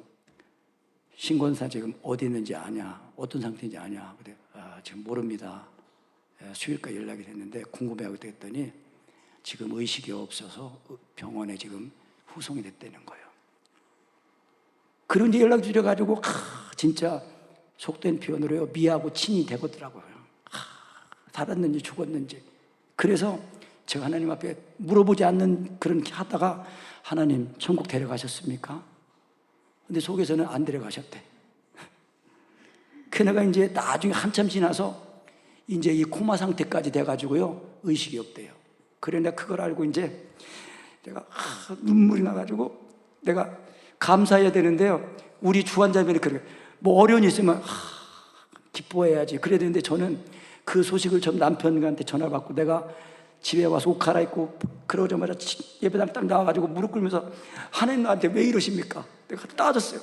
신권사 지금 어디 있는지 아냐? 어떤 상태인지 아냐? 그래, 지금 모릅니다. 수요일까지 연락이 됐는데 궁금해하고 했더니 지금 의식이 없어서 병원에 지금 후송이 됐다는 거예요. 그런 이제 연락 주셔가지고 진짜 속된 표현으로요 미하고 친이 되거더라고요. 살았는지 죽었는지. 그래서 제가 하나님 앞에 물어보지 않는 그런 하다가 하나님 천국 데려가셨습니까? 근데 속에서는 안 데려가셨대. 그 내가 이제 나중에 한참 지나서 이제 이 코마 상태까지 돼가지고요 의식이 없대요. 그래 내가 그걸 알고 이제 내가 눈물이 나가지고 내가 감사해야 되는데요. 우리 주환자매는 그래 뭐 어려움이 있으면 기뻐해야지 그래야 되는데 저는 그 소식을 전 남편한테 전화 받고 내가 집에 와서 옷 갈아입고 그러자마자 예배당 딱 나와가지고 무릎 꿇으면서 하나님 나한테 왜 이러십니까? 내가 따졌어요.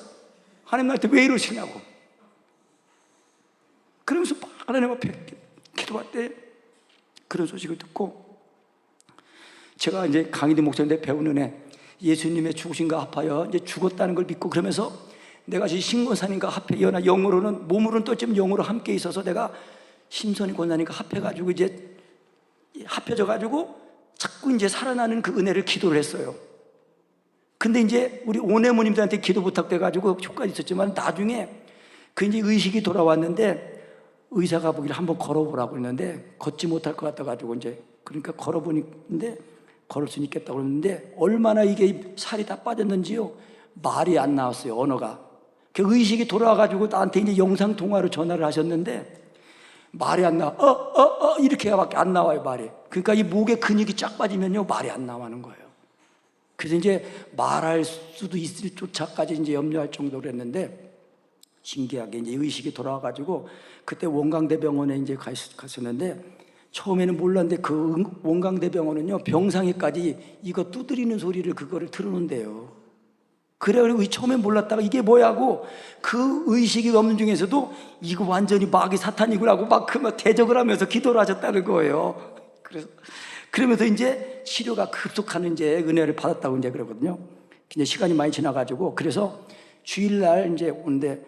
하나님 나한테 왜 이러시냐고. 그러면서 막 하나님 앞에 기도할 때 그런 소식을 듣고 제가 이제 강의대 목사인데 배우는 애 예수님의 죽으신가 합하여 이제 죽었다는 걸 믿고 그러면서 내가 지금 신권사님과 합해 영으로는 몸으로는 또 지금 영으로 함께 있어서 내가 심선이 권사님과 합해가지고 이제 합해져가지고 자꾸 이제 살아나는 그 은혜를 기도를 했어요. 근데 이제 우리 오네모님들한테 기도 부탁돼가지고 효과가 있었지만 나중에 그 이제 의식이 돌아왔는데 의사가 보기를 한번 걸어보라고 했는데 걷지 못할 것 같아가지고 이제 그러니까 걸어보는데 걸을 수 있겠다고 그랬는데 얼마나 이게 살이 다 빠졌는지요. 말이 안 나왔어요. 언어가. 그 의식이 돌아와가지고 나한테 이제 영상통화로 전화를 하셨는데 말이 안 나와. 이렇게밖에 안 나와요, 말이. 그러니까 이 목에 근육이 쫙 빠지면요, 말이 안 나오는 거예요. 그래서 이제 말할 수도 있을 조차까지 이제 염려할 정도로 했는데, 신기하게 이제 의식이 돌아와가지고, 그때 원광대병원에 이제 갔었는데, 처음에는 몰랐는데 그 원광대병원은요, 병상에까지 이거 두드리는 소리를 그거를 틀어놓는데요. 그래가지고 처음엔 몰랐다가 이게 뭐야고 그 의식이 없는 중에서도 이거 완전히 마귀 사탄이구나고 막 대적을 하면서 기도를 하셨다는 거예요. 그래서 그러면서 이제 치료가 급속하는 이제 은혜를 받았다고 이제 그러거든요. 이제 시간이 많이 지나가지고 그래서 주일날 이제 오는데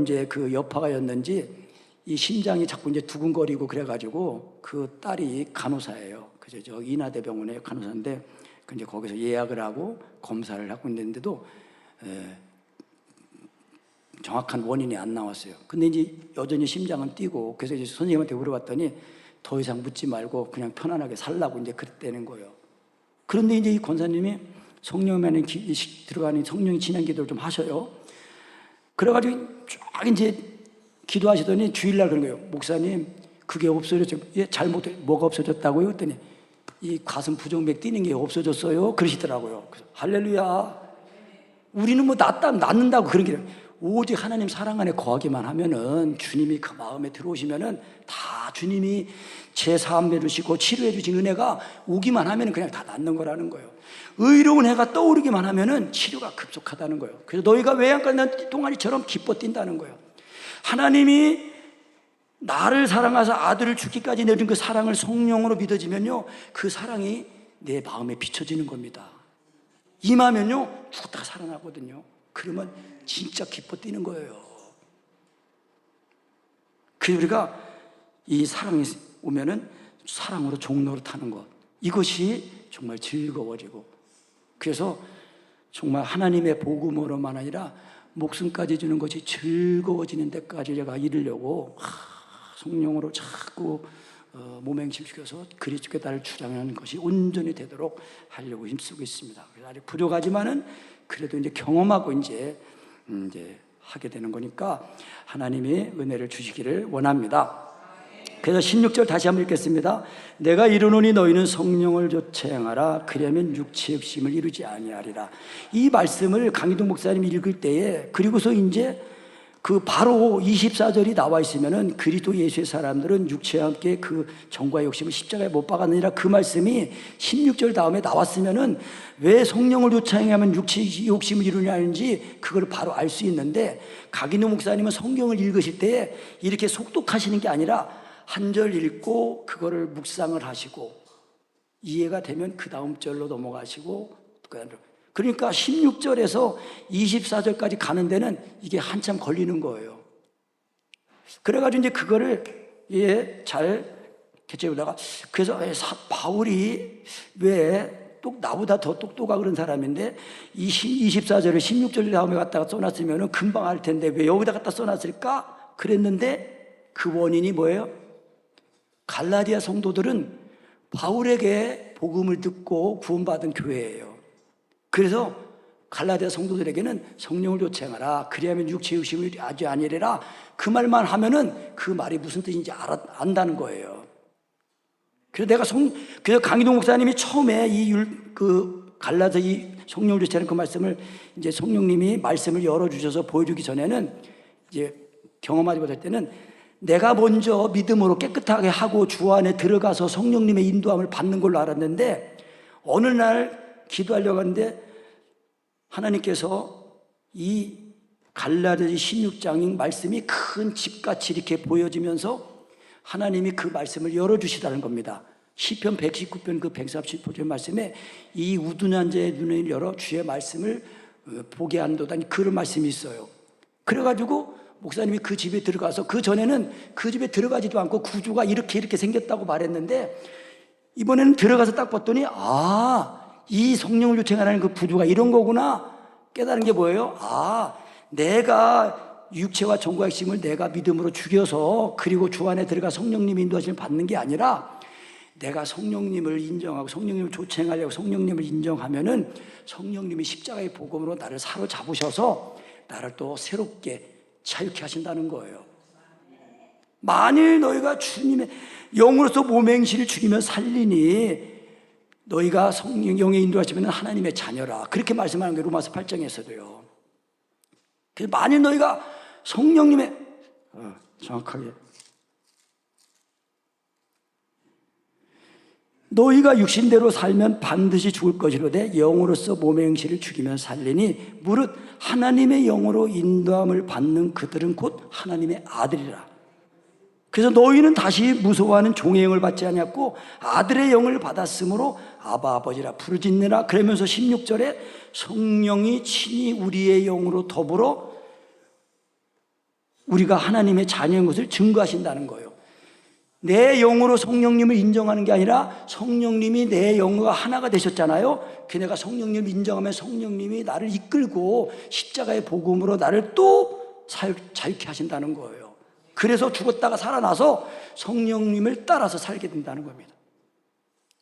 이제 그 여파가였는지 이 심장이 자꾸 이제 두근거리고 그래가지고 그 딸이 간호사예요. 그죠? 저 인하대병원의 간호사인데 이제 거기서 예약을 하고 검사를 하고 있는데도 정확한 원인이 안 나왔어요. 근데 이제 여전히 심장은 뛰고 그래서 이제 선생님한테 물어봤더니 더 이상 묻지 말고 그냥 편안하게 살라고 이제 그랬다는 거예요. 그런데 이제 이 권사님이 성령만에 들어가는 성령이 진행 기도를 좀 하셔요. 그래가지고 쫙 이제 기도하시더니 주일날 그런 거예요. 목사님, 그게 없어졌죠. 예, 잘못해. 뭐가 없어졌다고요? 했더니 이 가슴 부정맥 뛰는 게 없어졌어요. 그러시더라고요. 그래서 할렐루야. 우리는 뭐 낫는다고 그런 게 오직 하나님 사랑 안에 거하기만 하면은 주님이 그 마음에 들어오시면은 다 주님이 제사함해 주시고 치료해 주신 은혜가 오기만 하면은 그냥 다 낫는 거라는 거예요. 의로운 해가 떠오르기만 하면은 치료가 급속하다는 거예요. 그래서 너희가 외양간 동아리처럼 기뻐 뛴다는 거예요. 하나님이 나를 사랑하사 아들을 죽기까지 내준 그 사랑을 성령으로 믿어지면요, 그 사랑이 내 마음에 비춰지는 겁니다. 임하면요, 죽었다가 살아나거든요. 그러면 진짜 기뻐 뛰는 거예요. 그래서 우리가 이 사랑이 오면은 사랑으로 종로를 타는 것, 이것이 정말 즐거워지고, 그래서 정말 하나님의 복음으로만 아니라 목숨까지 주는 것이 즐거워지는 데까지 제가 이르려고 성령으로 자꾸 몸행실시켜서 그리스도께 나를 주장하는 것이 온전히 되도록 하려고 힘쓰고 있습니다. 그래서 아직 부족하지만은 그래도 이제 경험하고 이제 하게 되는 거니까 하나님이 은혜를 주시기를 원합니다. 그래서 16절 다시 한번 읽겠습니다. 내가 이르노니 너희는 성령을 조차 행하라. 그리하면 육체의 욕심을 이루지 아니하리라. 이 말씀을 강희동 목사님이 읽을 때에, 그리고서 이제 그 바로 24절이 나와 있으면은 그리스도 예수의 사람들은 육체와 함께 그 정과의 욕심을 십자가에 못 박았느니라, 그 말씀이 16절 다음에 나왔으면은 왜 성령을 조차 행하면 육체의 욕심을 이루냐는지 그걸 바로 알 수 있는데, 강희동 목사님은 성경을 읽으실 때에 이렇게 속독하시는 게 아니라 한 절 읽고 그거를 묵상을 하시고 이해가 되면 그 다음 절로 넘어가시고, 그러니까 16절에서 24절까지 가는 데는 이게 한참 걸리는 거예요. 그래가지고 이제 그거를 잘 개체보다가, 그래서 바울이 왜 나보다 더 똑똑하고 그런 사람인데 24절을 16절 다음에 갖다가 써놨으면 금방 알 텐데 왜 여기다 갖다 써놨을까? 그랬는데 그 원인이 뭐예요? 갈라디아 성도들은 바울에게 복음을 듣고 구원받은 교회예요. 그래서 갈라디아 성도들에게는 성령을 조차 행하라. 그리하면 육체의 욕심을 아주 아니래라. 그 말만 하면은 그 말이 무슨 뜻인지 안다는 거예요. 그래서 그래서 강희동 목사님이 처음에 갈라디아 이 성령을 조차 하는 그 말씀을 이제 성령님이 말씀을 열어주셔서 보여주기 전에는 이제 경험하지 못할 때는 내가 먼저 믿음으로 깨끗하게 하고 주 안에 들어가서 성령님의 인도함을 받는 걸로 알았는데, 어느 날 기도하려고 하는데 하나님께서 이 갈라디아 16장인 말씀이 큰 집같이 이렇게 보여지면서 하나님이 그 말씀을 열어주시다는 겁니다. 시편 119편 그 130절 말씀에 이 우둔한 자의 눈을 열어 주의 말씀을 보게 한도다니, 그런 말씀이 있어요. 그래가지고 목사님이 그 집에 들어가서, 그 전에는 그 집에 들어가지도 않고 구조가 이렇게 생겼다고 말했는데, 이번에는 들어가서 딱 봤더니 이 성령을 요청하는 그 구조가 이런 거구나 깨달은 게 뭐예요? 내가 육체와 정과 핵심을 내가 믿음으로 죽여서 그리고 주 안에 들어가 성령님의 인도하심을 받는 게 아니라, 내가 성령님을 인정하고 성령님을 조청하려고 성령님을 인정하면은 성령님이 십자가의 복음으로 나를 사로잡으셔서 나를 또 새롭게 자유케 하신다는 거예요. 만일 너희가 주님의 영으로서 몸의 행실을 죽이며 살리니 너희가 성령의 인도하시면 하나님의 자녀라, 그렇게 말씀하는 게 로마서 8장에서도요. 그래서 만일 너희가 성령님의 정확하게 너희가 육신대로 살면 반드시 죽을 것이로되 영으로서 몸의 행실을 죽이면 살리니 무릇 하나님의 영으로 인도함을 받는 그들은 곧 하나님의 아들이라. 그래서 너희는 다시 무서워하는 종의 영을 받지 아니하고 아들의 영을 받았으므로 아바 아버지라 부르짖느라. 그러면서 16절에 성령이 친히 우리의 영으로 더불어 우리가 하나님의 자녀인 것을 증거하신다는 거예요. 내 영으로 성령님을 인정하는 게 아니라 성령님이 내 영과 하나가 되셨잖아요. 그 내가 성령님을 인정하면 성령님이 나를 이끌고 십자가의 복음으로 나를 또 자유케 하신다는 거예요. 그래서 죽었다가 살아나서 성령님을 따라서 살게 된다는 겁니다.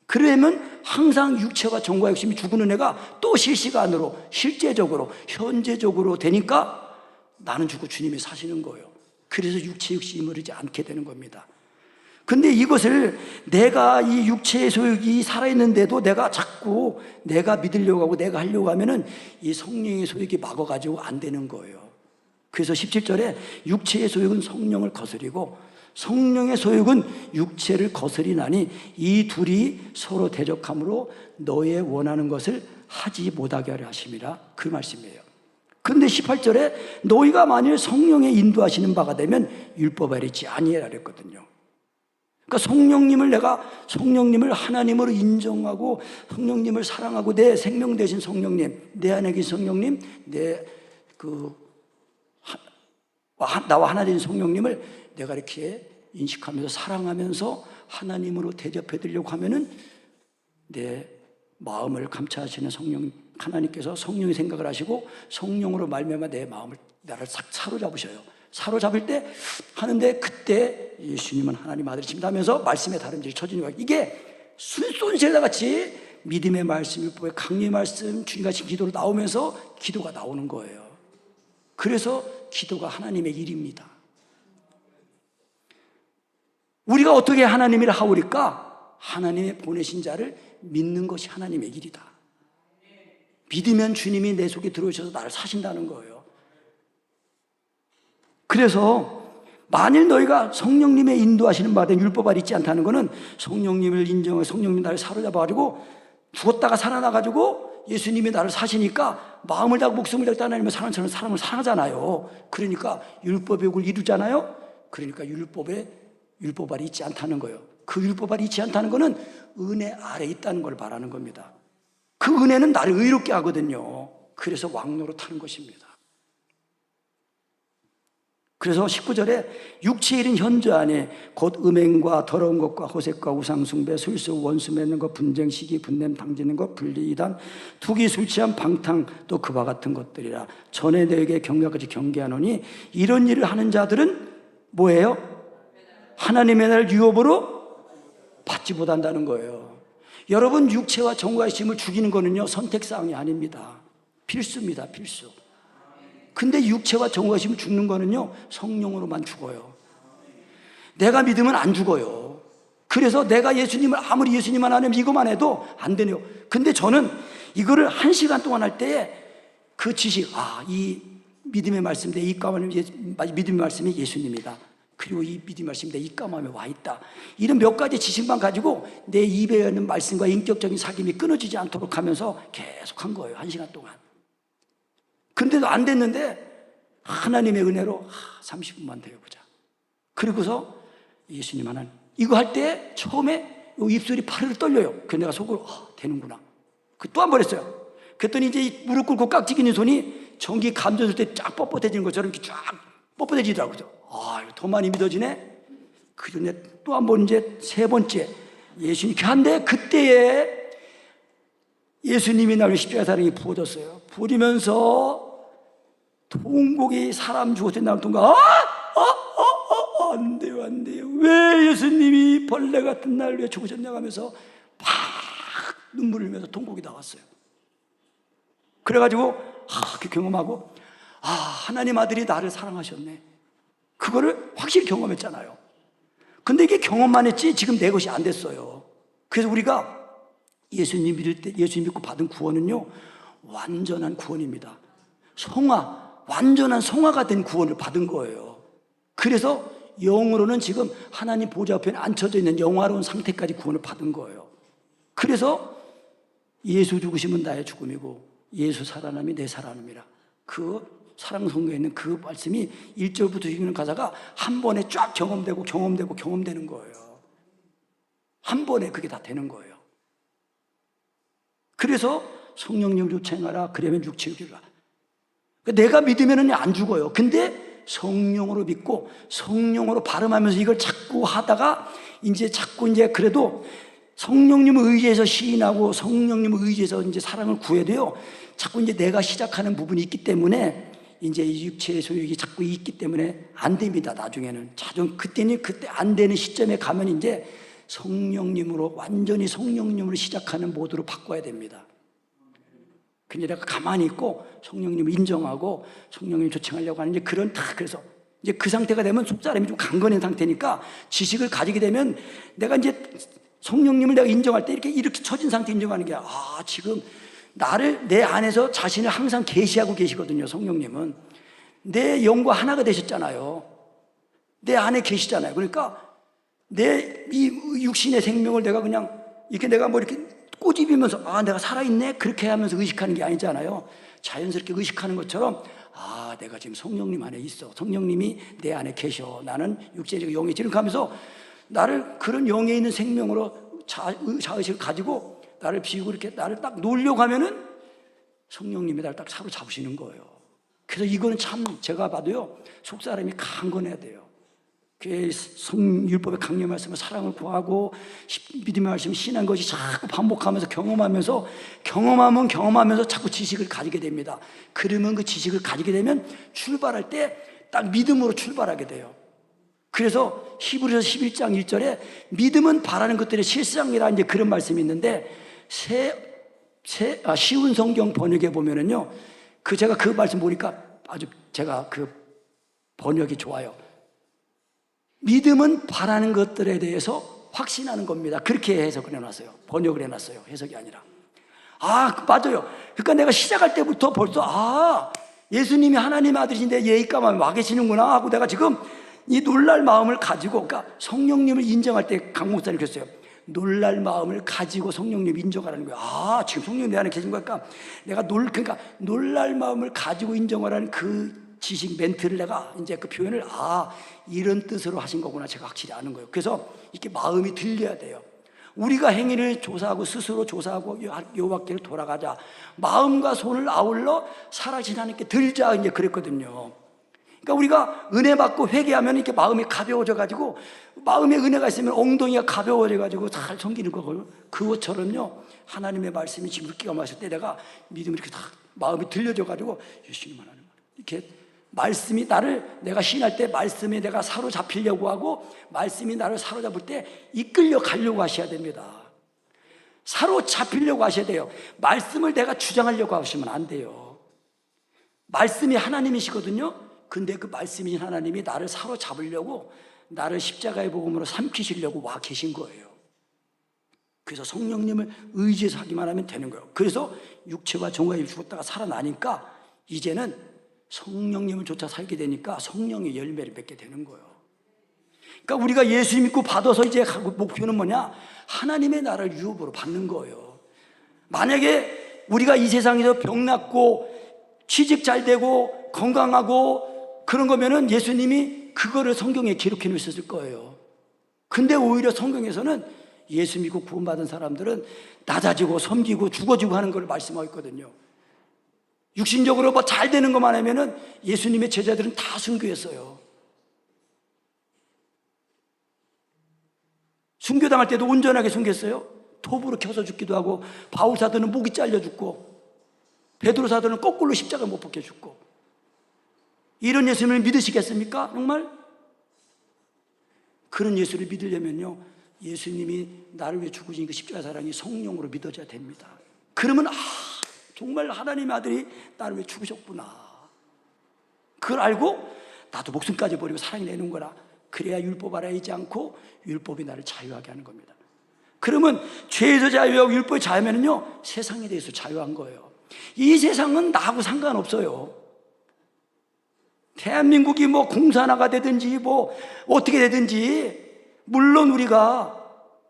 그러면 항상 육체와 정과 욕심이 죽은 은혜가 또 실시간으로 실제적으로 현재적으로 되니까 나는 죽고 주님이 사시는 거예요. 그래서 육체 욕심이 이르지 않게 되는 겁니다. 근데 이것을 내가 이 육체의 소욕이 살아있는데도 내가 자꾸 내가 믿으려고 하고 내가 하려고 하면은 이 성령의 소욕이 막아가지고 안 되는 거예요. 그래서 17절에 육체의 소욕은 성령을 거스리고 성령의 소욕은 육체를 거스리나니 이 둘이 서로 대적함으로 너의 원하는 것을 하지 못하게 하려 하심이라, 그 말씀이에요. 근데 18절에 너희가 만일 성령의 인도하시는 바가 되면 율법 아래지 아니하라 그랬거든요. 그러니까 내가 성령님을 하나님으로 인정하고 성령님을 사랑하고 내 생명 되신 성령님, 내 안에 계신 성령님, 나와 하나 되신 성령님을 내가 이렇게 인식하면서 사랑하면서 하나님으로 대접해 드리려고 하면은 내 마음을 감찰하시는 성령 하나님께서 성령의 생각을 하시고 성령으로 말미암아 내 마음을 나를 싹 사로잡으셔요. 사로잡을 때 하는데 그때 예수님은 하나님 아들이십니다 하면서 말씀의 다름질이 쳐지는 거예요. 이게 순손실라 같이 믿음의 말씀, 율법의 강리의 말씀, 주님같이 기도로 나오면서 기도가 나오는 거예요. 그래서 기도가 하나님의 일입니다. 우리가 어떻게 하나님을 하오리까? 하나님의 보내신 자를 믿는 것이 하나님의 일이다. 믿으면 주님이 내 속에 들어오셔서 나를 사신다는 거예요. 그래서 만일 너희가 성령님의 인도하시는 바된 율법 아래 있지 않다는 것은 성령님을 인정하고 성령님 나를 사로잡아가지고 죽었다가 살아나가지고 예수님이 나를 사시니까 마음을 다하고 목숨을 다하고 하나님의 사랑처럼 사람을 사랑하잖아요. 그러니까 율법의 욕을 이루잖아요. 그러니까 율법 아래 있지 않다는 거예요. 그 율법 아래 있지 않다는 것은 은혜 아래 있다는 걸 말하는 겁니다. 그 은혜는 나를 의롭게 하거든요. 그래서 왕노로 타는 것입니다. 그래서 19절에 육체의 일은 현저 안에 곧 음행과 더러운 것과 호색과 우상숭배, 술수, 원수 맺는 것, 분쟁, 시기, 분냄, 당지는 것, 분리, 이단, 투기, 술 취함, 방탕, 또 그와 같은 것들이라. 전에 너에게 경계까지 경계하노니 이런 일을 하는 자들은 뭐예요? 하나님의 날 유업으로 받지 못한다는 거예요. 여러분, 육체와 정과의 힘을 죽이는 거는요 선택사항이 아닙니다. 필수입니다. 필수. 근데 육체와 정과의 힘을 죽는 거는요 성령으로만 죽어요. 내가 믿으면 안 죽어요. 그래서 내가 예수님을 아무리 예수님만 하면 이것만 해도 안 되네요. 근데 저는 이거를 1시간 동안 할 때에 그 지식, 이 믿음의 말씀, 내 입감하는 믿음의 말씀이 예수님이다. 그리고 이 믿음의 말씀이 내 입감함에 와 있다. 이런 몇 가지 지식만 가지고 내 입에 있는 말씀과 인격적인 사귐이 끊어지지 않도록 하면서 계속 한 거예요. 1시간 동안. 근데도 안 됐는데 하나님의 은혜로 30분만 되어보자. 그리고서 예수님 하나님 이거 할 때 처음에 입술이 파르르 떨려요. 그래서 내가 속으로 되는구나. 또 한 번 했어요. 그랬더니 이제 무릎 꿇고 깍지 끼는 손이 전기 감전될 때 쫙 뻣뻣해지는 것처럼 이렇게 쫙 뻣뻣해지더라고요. 이거 더 많이 믿어지네. 그런데 또 한 번 이제 3번째 예수님 한데 그때에 예수님이 나를 십자가 사랑이 부어졌어요. 부어지면서 통곡이 사람 죽었을 때 나올 통곡 안 돼요 안 돼요. 왜 예수님이 벌레 같은 날 왜 죽으셨냐고 하면서 막 눈물을 흘리면서 통곡이 나왔어요. 그래가지고 그 경험하고 하나님 아들이 나를 사랑하셨네. 그거를 확실히 경험했잖아요. 근데 이게 경험만 했지 지금 내 것이 안 됐어요. 그래서 우리가 예수님 믿을 때 예수님 믿고 받은 구원은요 완전한 구원입니다. 완전한 성화가 된 구원을 받은 거예요. 그래서 영으로는 지금 하나님 보좌 옆에 앉혀져 있는 영화로운 상태까지 구원을 받은 거예요. 그래서 예수 죽으심은 나의 죽음이고 예수 살아남이 내 살아남이라. 그 사랑성경에 있는 그 말씀이 1절부터 읽는 가사가 한 번에 쫙 경험되는 거예요. 한 번에 그게 다 되는 거예요. 그래서 성령님을 요청하라. 그러면 육체의 길이라. 내가 믿으면 안 죽어요. 근데 성령으로 믿고 성령으로 발음하면서 이걸 자꾸 하다가 자꾸 그래도 성령님을 의지해서 시인하고 성령님을 의지해서 사랑을 구해야 돼요. 자꾸 내가 시작하는 부분이 있기 때문에 이 육체의 소욕이 자꾸 있기 때문에 안 됩니다. 나중에는 그때 안 되는 시점에 가면 성령님으로 완전히 성령님으로 시작하는 모드로 바꿔야 됩니다. 근데 내가 가만히 있고 성령님을 인정하고 성령님을 조청하려고 하는 그래서 그 상태가 되면 속사람이 좀 강건한 상태니까 지식을 가지게 되면 내가 성령님을 내가 인정할 때 이렇게 처진 상태 인정하는 게 지금 나를 내 안에서 자신을 항상 계시하고 계시거든요. 성령님은 내 영과 하나가 되셨잖아요. 내 안에 계시잖아요. 그러니까 내 이 육신의 생명을 내가 그냥 내가 이렇게 꼬집으면서 내가 살아있네 그렇게 하면서 의식하는 게 아니잖아요. 자연스럽게 의식하는 것처럼 내가 지금 성령님 안에 있어. 성령님이 내 안에 계셔. 나는 육체적 영의 지름 하면서 나를 그런 영에 있는 생명으로 자의식을 가지고 나를 비우고 이렇게 나를 딱 놓으려고 하면은 성령님이 나를 딱 사로잡으시는 거예요. 그래서 이거는 참 제가 봐도요 속사람이 강건해야 돼요. 성율법의 강력 말씀을 사랑을 구하고 믿음의 말씀을 신한 것이 자꾸 반복하면서 경험하면서 자꾸 지식을 가지게 됩니다. 그러면 그 지식을 가지게 되면 출발할 때 딱 믿음으로 출발하게 돼요. 그래서 히브리서 11장 1절에 믿음은 바라는 것들의 실상이라 이제 그런 말씀이 있는데 쉬운 성경 번역에 보면은요, 제가 그 말씀 보니까 아주 제가 그 번역이 좋아요. 믿음은 바라는 것들에 대해서 확신하는 겁니다. 그렇게 해석을 해놨어요. 번역을 해놨어요. 해석이 아니라. 맞아요. 그러니까 내가 시작할 때부터 벌써 예수님이 하나님의 아들이신데 예의가만 와 계시는구나 하고 내가 지금 이 놀랄 마음을 가지고, 그러니까 성령님을 인정할 때 강 목사님 그랬어요. 놀랄 마음을 가지고 성령님 인정하라는 거예요. 지금 성령님 내 안에 계신 거니까 내가 그러니까 놀랄 마음을 가지고 인정하라는 그 지식 멘트를 내가 이제 그 표현을 이런 뜻으로 하신 거구나 제가 확실히 아는 거예요. 그래서 이렇게 마음이 들려야 돼요. 우리가 행위를 조사하고 스스로 조사하고 여호와께로 돌아가자, 마음과 손을 아울러 살아계신 하나님께 들자, 이제 그랬거든요. 그러니까 우리가 은혜 받고 회개하면 이렇게 마음이 가벼워져 가지고, 마음에 은혜가 있으면 엉덩이가 가벼워져 가지고 잘 섬기는 거거든요. 그것처럼요, 하나님의 말씀이 지금 이렇게 마실 때 내가 믿음이 이렇게 딱 마음이 들려져 가지고 예수님 하나님 이렇게 말씀이 내가 신할 때 말씀에 내가 사로잡히려고 하고, 말씀이 나를 사로잡을 때 이끌려 가려고 하셔야 됩니다. 사로잡히려고 하셔야 돼요. 말씀을 내가 주장하려고 하시면 안 돼요. 말씀이 하나님이시거든요. 근데 그 말씀이신 하나님이 나를 사로잡으려고, 나를 십자가의 복음으로 삼키시려고 와 계신 거예요. 그래서 성령님을 의지해서 하기만 하면 되는 거예요. 그래서 육체와 정욕이 죽었다가 살아나니까 이제는 성령님을 쫓아 살게 되니까 성령의 열매를 맺게 되는 거예요. 그러니까 우리가 예수 믿고 받아서 이제 목표는 뭐냐? 하나님의 나라를 유업으로 받는 거예요. 만약에 우리가 이 세상에서 병 낫고 취직 잘 되고 건강하고 그런 거면은 예수님이 그거를 성경에 기록해 놓으셨을 거예요. 근데 오히려 성경에서는 예수 믿고 구원받은 사람들은 낮아지고 섬기고 죽어지고 하는 걸 말씀하고 있거든요. 육신적으로 잘 되는 것만 하면은 예수님의 제자들은 다 순교했어요. 순교당할 때도 온전하게 순교했어요. 톱으로 켜서 죽기도 하고, 바울 사도는 목이 잘려 죽고, 베드로 사도는 거꾸로 십자가 못 박혀 죽고. 이런 예수님을 믿으시겠습니까? 정말? 그런 예수를 믿으려면요, 예수님이 나를 위해 죽으신 그 십자가 사랑이 성령으로 믿어져야 됩니다. 그러면 정말 하나님의 아들이 나를 위해 죽으셨구나, 그걸 알고 나도 목숨까지 버리고 사랑이 내는 거라. 그래야 율법 아래 있지 않고 율법이 나를 자유하게 하는 겁니다. 그러면 죄에서 자유하고 율법에 자유하면요, 세상에 대해서 자유한 거예요. 이 세상은 나하고 상관없어요. 대한민국이 공산화가 되든지 어떻게 되든지, 물론 우리가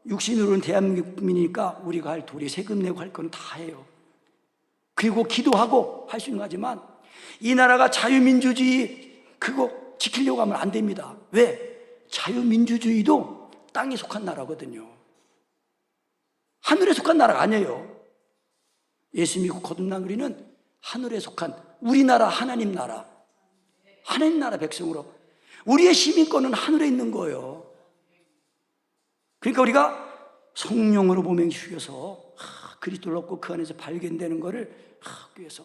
육신으로는 대한민국 국민이니까 우리가 할 도리, 세금 내고 할 건 다 해요. 그리고 기도하고 할 수 있는 거지만, 이 나라가 자유민주주의 그거 지키려고 하면 안 됩니다. 왜? 자유민주주의도 땅에 속한 나라거든요. 하늘에 속한 나라가 아니에요. 예수 믿고 거듭난 우리는 하늘에 속한 우리나라, 하나님 나라, 하나님 나라 백성으로, 우리의 시민권은 하늘에 있는 거예요. 그러니까 우리가 성령으로 몸행 주셔서 그리스도를 얻고 그 안에서 발견되는 것을 하기 위해서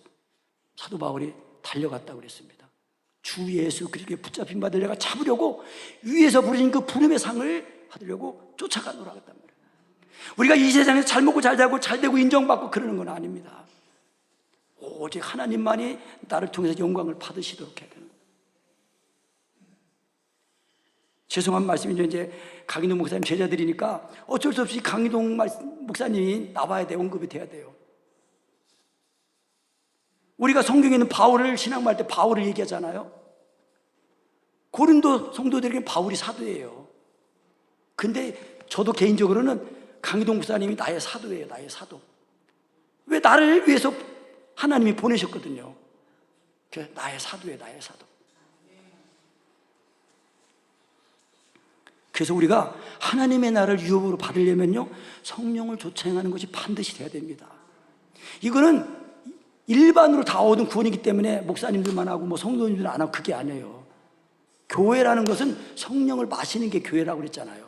사도 바울이 달려갔다고 그랬습니다. 주 예수 그리스도의 붙잡힌 바들 내가 잡으려고 위에서 부르신 그 부름의 상을 받으려고 쫓아가노라 했단 말이에요. 우리가 이 세상에서 잘 먹고 잘 자고 잘 되고 인정받고 그러는 건 아닙니다. 오직 하나님만이 나를 통해서 영광을 받으시도록 해야 되는 거예요. 죄송한 말씀이죠. 이제 강인동 목사님 제자들이니까 어쩔 수 없이 강인동 목사님이 나와야 돼, 언급이 돼야 돼요. 우리가 성경에 있는 바울을 신앙할 때 바울을 얘기하잖아요. 고린도 성도들에게 바울이 사도예요. 근데 저도 개인적으로는 강인동 목사님이 나의 사도예요. 나의 사도. 왜? 나를 위해서 하나님이 보내셨거든요. 그래서 나의 사도예요. 나의 사도. 그래서 우리가 하나님의 나라를 유업으로 받으려면요, 성령을 좇아 행하는 것이 반드시 돼야 됩니다. 이거는 일반으로 다 얻은 구원이기 때문에 목사님들만 하고 성도님들은 안 하고 그게 아니에요. 교회라는 것은 성령을 마시는 게 교회라고 그랬잖아요.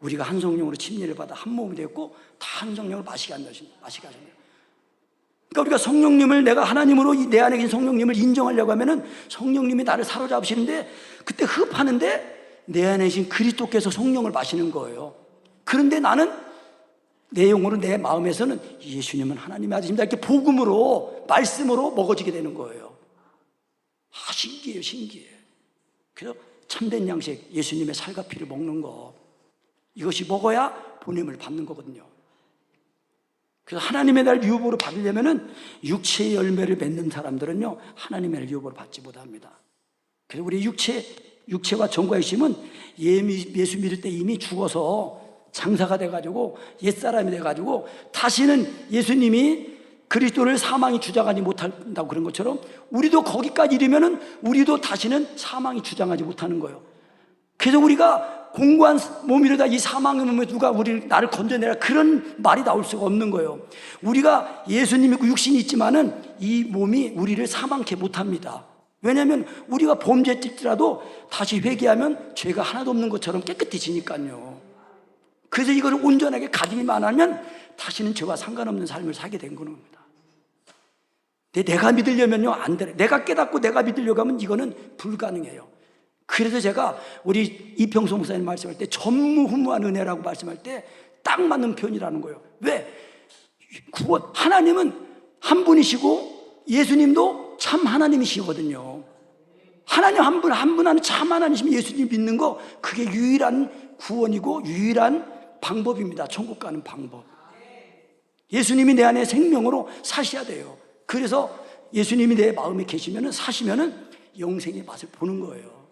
우리가 한 성령으로 침례를 받아 한 몸이 되었고 다 한 성령을 마시게 하셨네요. 그러니까 우리가 성령님을, 내가 하나님으로 내 안에 계신 성령님을 인정하려고 하면은 성령님이 나를 사로잡으시는데, 그때 흡하는데 내 안에 계신 그리스도께서 성령을 마시는 거예요. 그런데 나는 내 영으로, 내 마음에서는 예수님은 하나님의 아들입니다, 이렇게 복음으로, 말씀으로 먹어지게 되는 거예요. 신기해요, 신기해. 그래서 참된 양식, 예수님의 살과 피를 먹는 거, 이것이 먹어야 보냄을 받는 거거든요. 그래서 하나님의 날 유업으로 받으려면은 육체의 열매를 맺는 사람들은요, 하나님의 날 유업으로 받지 못합니다. 그래서 우리 육체와 정과 핵심은 예수 믿을 때 이미 죽어서 장사가 돼가지고 옛사람이 돼가지고 다시는 예수님이 그리스도를 사망이 주장하지 못한다고 그런 것처럼, 우리도 거기까지 이르면은 우리도 다시는 사망이 주장하지 못하는 거예요. 그래서 우리가 공고한 몸이로다 이 사망의 몸에 누가 나를 건져내라, 그런 말이 나올 수가 없는 거예요. 우리가 예수님 믿고 육신이 있지만은 이 몸이 우리를 사망케 못합니다. 왜냐하면 우리가 범죄했더라도 다시 회개하면 죄가 하나도 없는 것처럼 깨끗해지니까요. 그래서 이걸 온전하게 가지기만 하면 다시는 죄와 상관없는 삶을 살게 된 겁니다. 내가 믿으려면요, 안 돼. 내가 깨닫고 내가 믿으려고 하면 이거는 불가능해요. 그래서 제가 우리 이평소 목사님 말씀할 때 전무후무한 은혜라고 말씀할 때 딱 맞는 표현이라는 거예요. 왜? 구원, 하나님은 한 분이시고 예수님도 참 하나님이시거든요. 하나님 한 분 하나는 참 하나님이시면 예수님 믿는 거, 그게 유일한 구원이고 유일한 방법입니다. 천국 가는 방법. 예수님이 내 안에 생명으로 사셔야 돼요. 그래서 예수님이 내 마음에 계시면은, 사시면은 영생의 맛을 보는 거예요.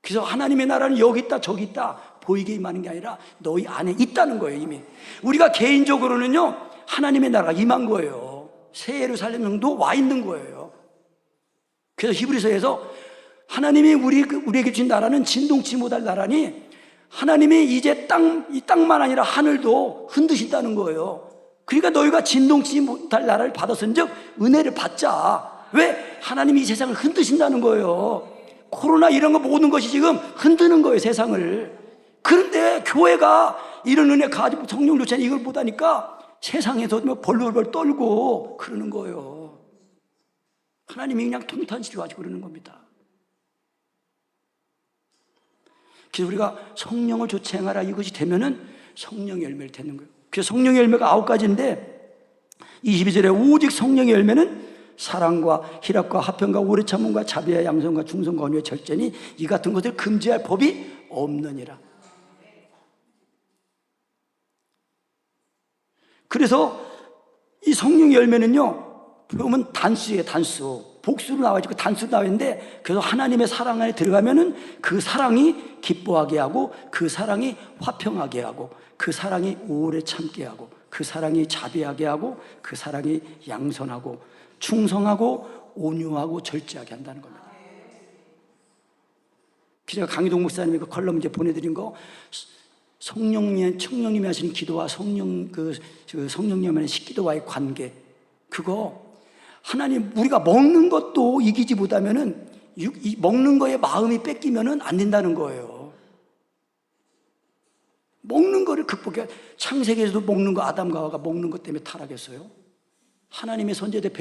그래서 하나님의 나라는 여기 있다 저기 있다 보이게 임하는 게 아니라 너희 안에 있다는 거예요. 이미 우리가 개인적으로는요, 하나님의 나라가 임한 거예요. 새 예루살렘도 와 있는 거예요. 그래서 히브리서에서 하나님이 우리에게 주신 나라는 진동치 못할 나라니, 하나님이 이제 이 땅만 아니라 하늘도 흔드신다는 거예요. 그러니까 너희가 진동치 못할 나라를 받았은즉 은혜를 받자. 왜? 하나님이 이 세상을 흔드신다는 거예요. 코로나 이런 거 모든 것이 지금 흔드는 거예요, 세상을. 그런데 교회가 이런 은혜 가지고 성령 요청 이걸 못하니까 세상에서 벌벌벌 떨고 그러는 거예요. 하나님이 그냥 통탄시켜 가지고 그러는 겁니다. 그래서 우리가 성령을 좇아 행하라, 이것이 되면은 성령의 열매를 맺는 거예요. 그래서 성령의 열매가 9가지인데 22절에 오직 성령의 열매는 사랑과 희락과 화평과 오래 참음과 자비와 양선과 충성과 온유와 절제니 이 같은 것을 금지할 법이 없느니라. 그래서 이 성령의 열매는요, 보면 단수예요. 단수. 복수로 나와있고 단수로 나와 있는데, 그래서 하나님의 사랑 안에 들어가면은 그 사랑이 기뻐하게 하고, 그 사랑이 화평하게 하고, 그 사랑이 오래 참게 하고, 그 사랑이 자비하게 하고, 그 사랑이 양선하고 충성하고 온유하고 절제하게 한다는 겁니다. 제가 강희동 목사님이 그 컬럼 이제 보내드린 거, 성령님이 하시는 기도와 성령님의 기도와의 관계, 그거 하나님, 우리가 먹는 것도 이기지 못하면은 먹는 거에 마음이 뺏기면은 안 된다는 거예요. 먹는 거를 극복해. 창세기에서도 먹는 거, 아담과 하와가 먹는 것 때문에 타락했어요. 하나님의 선제대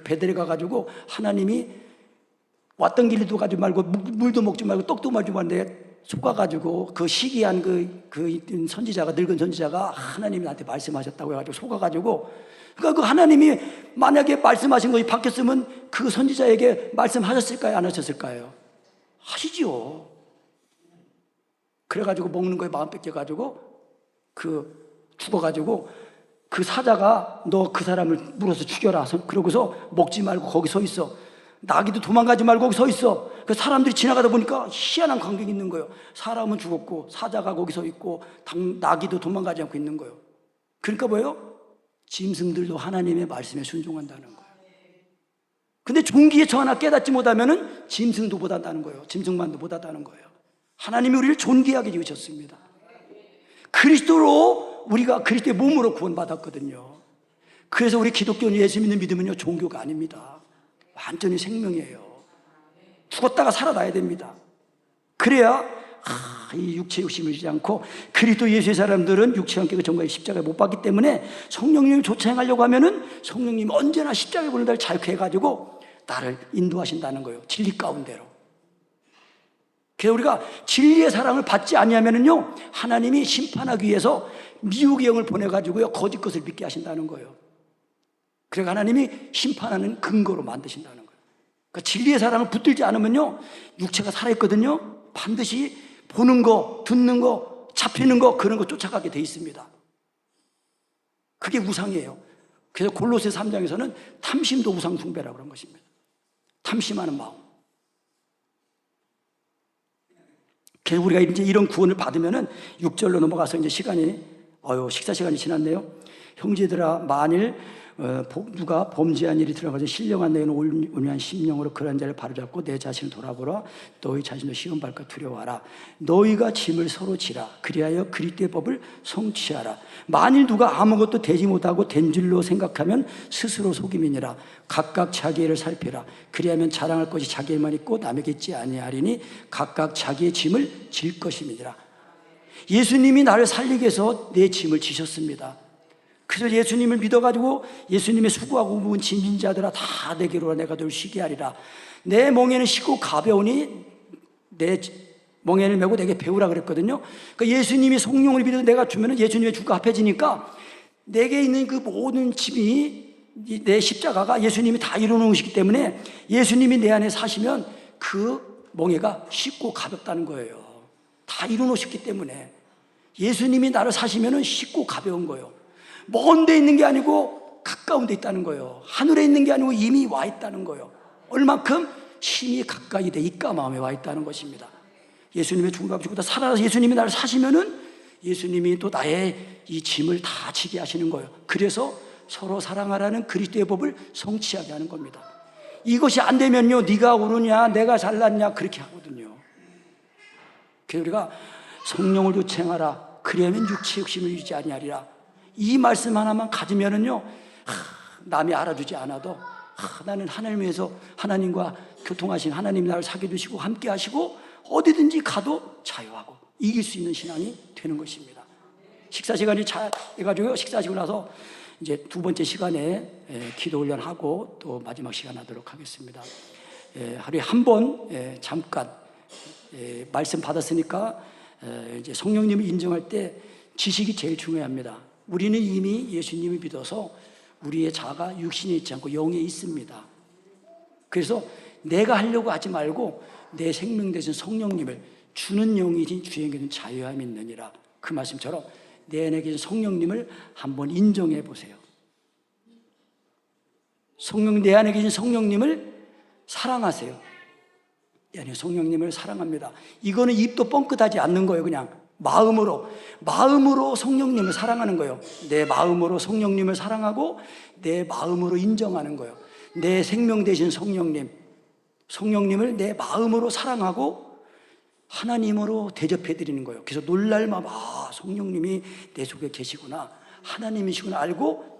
베델에 가가지고 하나님이 왔던 길도 가지 말고 물도 먹지 말고 떡도 먹지 말는데 속아가지고 그 시기한 그 선지자가, 늙은 선지자가 하나님이 나한테 말씀하셨다고 해가지고 속아가지고, 그러니까 그 하나님이 만약에 말씀하신 것이 바뀌었으면 그 선지자에게 말씀하셨을까요? 안 하셨을까요? 하시지요. 그래가지고 먹는 거에 마음 뺏겨가지고 죽어가지고 그 사자가 너 그 사람을 물어서 죽여라. 그러고서 먹지 말고 거기 서 있어. 나귀도 도망가지 말고 거기 서 있어. 그 사람들이 지나가다 보니까 희한한 광경이 있는 거예요. 사람은 죽었고 사자가 거기 서 있고 나귀도 도망가지 않고 있는 거예요. 그러니까 뭐예요? 짐승들도 하나님의 말씀에 순종한다는 거예요. 근데 종기에 저 하나 깨닫지 못하면은 짐승도 못 한다는 거예요. 짐승만도 못 한다는 거예요. 하나님이 우리를 존귀하게 지으셨습니다. 그리스도로 우리가 그리스도의 몸으로 구원받았거든요. 그래서 우리 기독교는 예수 믿는 믿음은요, 종교가 아닙니다. 완전히 생명이에요. 죽었다가 살아나야 됩니다. 그래야 이 육체 욕심을 지지 않고, 그리스도 예수의 사람들은 육체와 함께 그 정과의 십자가에 못 박기 때문에 성령님을 좇아 행하려고 하면은 성령님 언제나 십자가에 보는 날을 자유케 해가지고 나를 인도하신다는 거예요. 진리 가운데로. 그래서 우리가 진리의 사랑을 받지 아니하면은요, 하나님이 심판하기 위해서 미혹의 영을 보내가지고요, 거짓 것을 믿게 하신다는 거예요. 그래서 하나님이 심판하는 근거로 만드신다는 거예요. 그러니까 진리의 사랑을 붙들지 않으면요, 육체가 살아있거든요, 반드시 보는 거, 듣는 거, 잡히는 거, 그런 거 쫓아가게 돼 있습니다. 그게 우상이에요. 그래서 골로새 3장에서는 탐심도 우상 숭배라고 그런 것입니다. 탐심하는 마음. 그래서 우리가 이제 이런 구원을 받으면은 6절로 넘어가서 이제 시간이, 식사 시간이 지났네요. 형제들아, 만일 누가 범죄한 일이 들어가서 신령한 너희는 온유한 심령으로 그런 자를 바로잡고 내 자신을 돌아보라. 너희 자신도 시험 받을까 두려워하라. 너희가 짐을 서로 지라. 그리하여 그리스도의 법을 성취하라. 만일 누가 아무것도 되지 못하고 된 줄로 생각하면 스스로 속임이니라. 각각 자기 일을 살피라. 그리하면 자랑할 것이 자기에만 있고 남에게 있지 아니하리니 각각 자기의 짐을 질 것임이니라. 예수님이 나를 살리기 위해서 내 짐을 지셨습니다. 그래서 예수님을 믿어가지고 예수님의 수고하고 무거운 짐진 자들아 다 내게로 내가 널 쉬게 하리라. 내 멍에는 쉽고 가벼우니 내 멍에를 메고 내게 배우라 그랬거든요. 그러니까 예수님이 성령을 믿어서 내가 주면 예수님의 주가 합해지니까 내게 있는 그 모든 짐이, 내 십자가가 예수님이 다 이루어놓으시기 때문에 예수님이 내 안에 사시면 그 멍에가 쉽고 가볍다는 거예요. 다 이루어놓으셨기 때문에 예수님이 나를 사시면 쉽고 가벼운 거예요. 먼 데 있는 게 아니고 가까운 데 있다는 거예요. 하늘에 있는 게 아니고 이미 와 있다는 거예요. 얼만큼 심히 가까이 돼 입가 마음에 와 있다는 것입니다. 예수님의 죽음과 부활보다 살아서 예수님이 나를 사시면은 예수님이 또 나의 이 짐을 다 지게 하시는 거예요. 그래서 서로 사랑하라는 그리스도의 법을 성취하게 하는 겁니다. 이것이 안 되면요, 네가 옳으냐 내가 잘났냐 그렇게 하거든요. 그래서 우리가 성령을 요청하라. 그리하면 육체 욕심을 유지 아니하리라. 이 말씀 하나만 가지면은요, 남이 알아주지 않아도 나는 하나님 위해서 하나님과 교통하신 하나님이 나를 사귀어 주시고 함께 하시고 어디든지 가도 자유하고 이길 수 있는 신앙이 되는 것입니다. 식사 시간이 차 해가지고 식사하시고 나서 이제 두 번째 시간에 기도 훈련하고 또 마지막 시간 하도록 하겠습니다. 하루에 한 번 잠깐 말씀 받았으니까 이제 성령님을 인정할 때 지식이 제일 중요합니다. 우리는 이미 예수님을 믿어서 우리의 자가 육신에 있지 않고 영에 있습니다. 그래서 내가 하려고 하지 말고 내 생명 되신 성령님을 주는 영이신 주에게는 자유함이 있느니라. 그 말씀처럼 내 안에 계신 성령님을 한번 인정해 보세요. 내 안에 계신 성령님을 사랑하세요. 내 안에 성령님을 사랑합니다. 이거는 입도 뻥끗하지 않는 거예요. 그냥 마음으로 성령님을 사랑하는 거예요. 내 마음으로 성령님을 사랑하고 내 마음으로 인정하는 거예요. 내 생명 되신 성령님을 내 마음으로 사랑하고 하나님으로 대접해 드리는 거예요. 그래서 놀랄만, 성령님이 내 속에 계시구나, 하나님이시구나 알고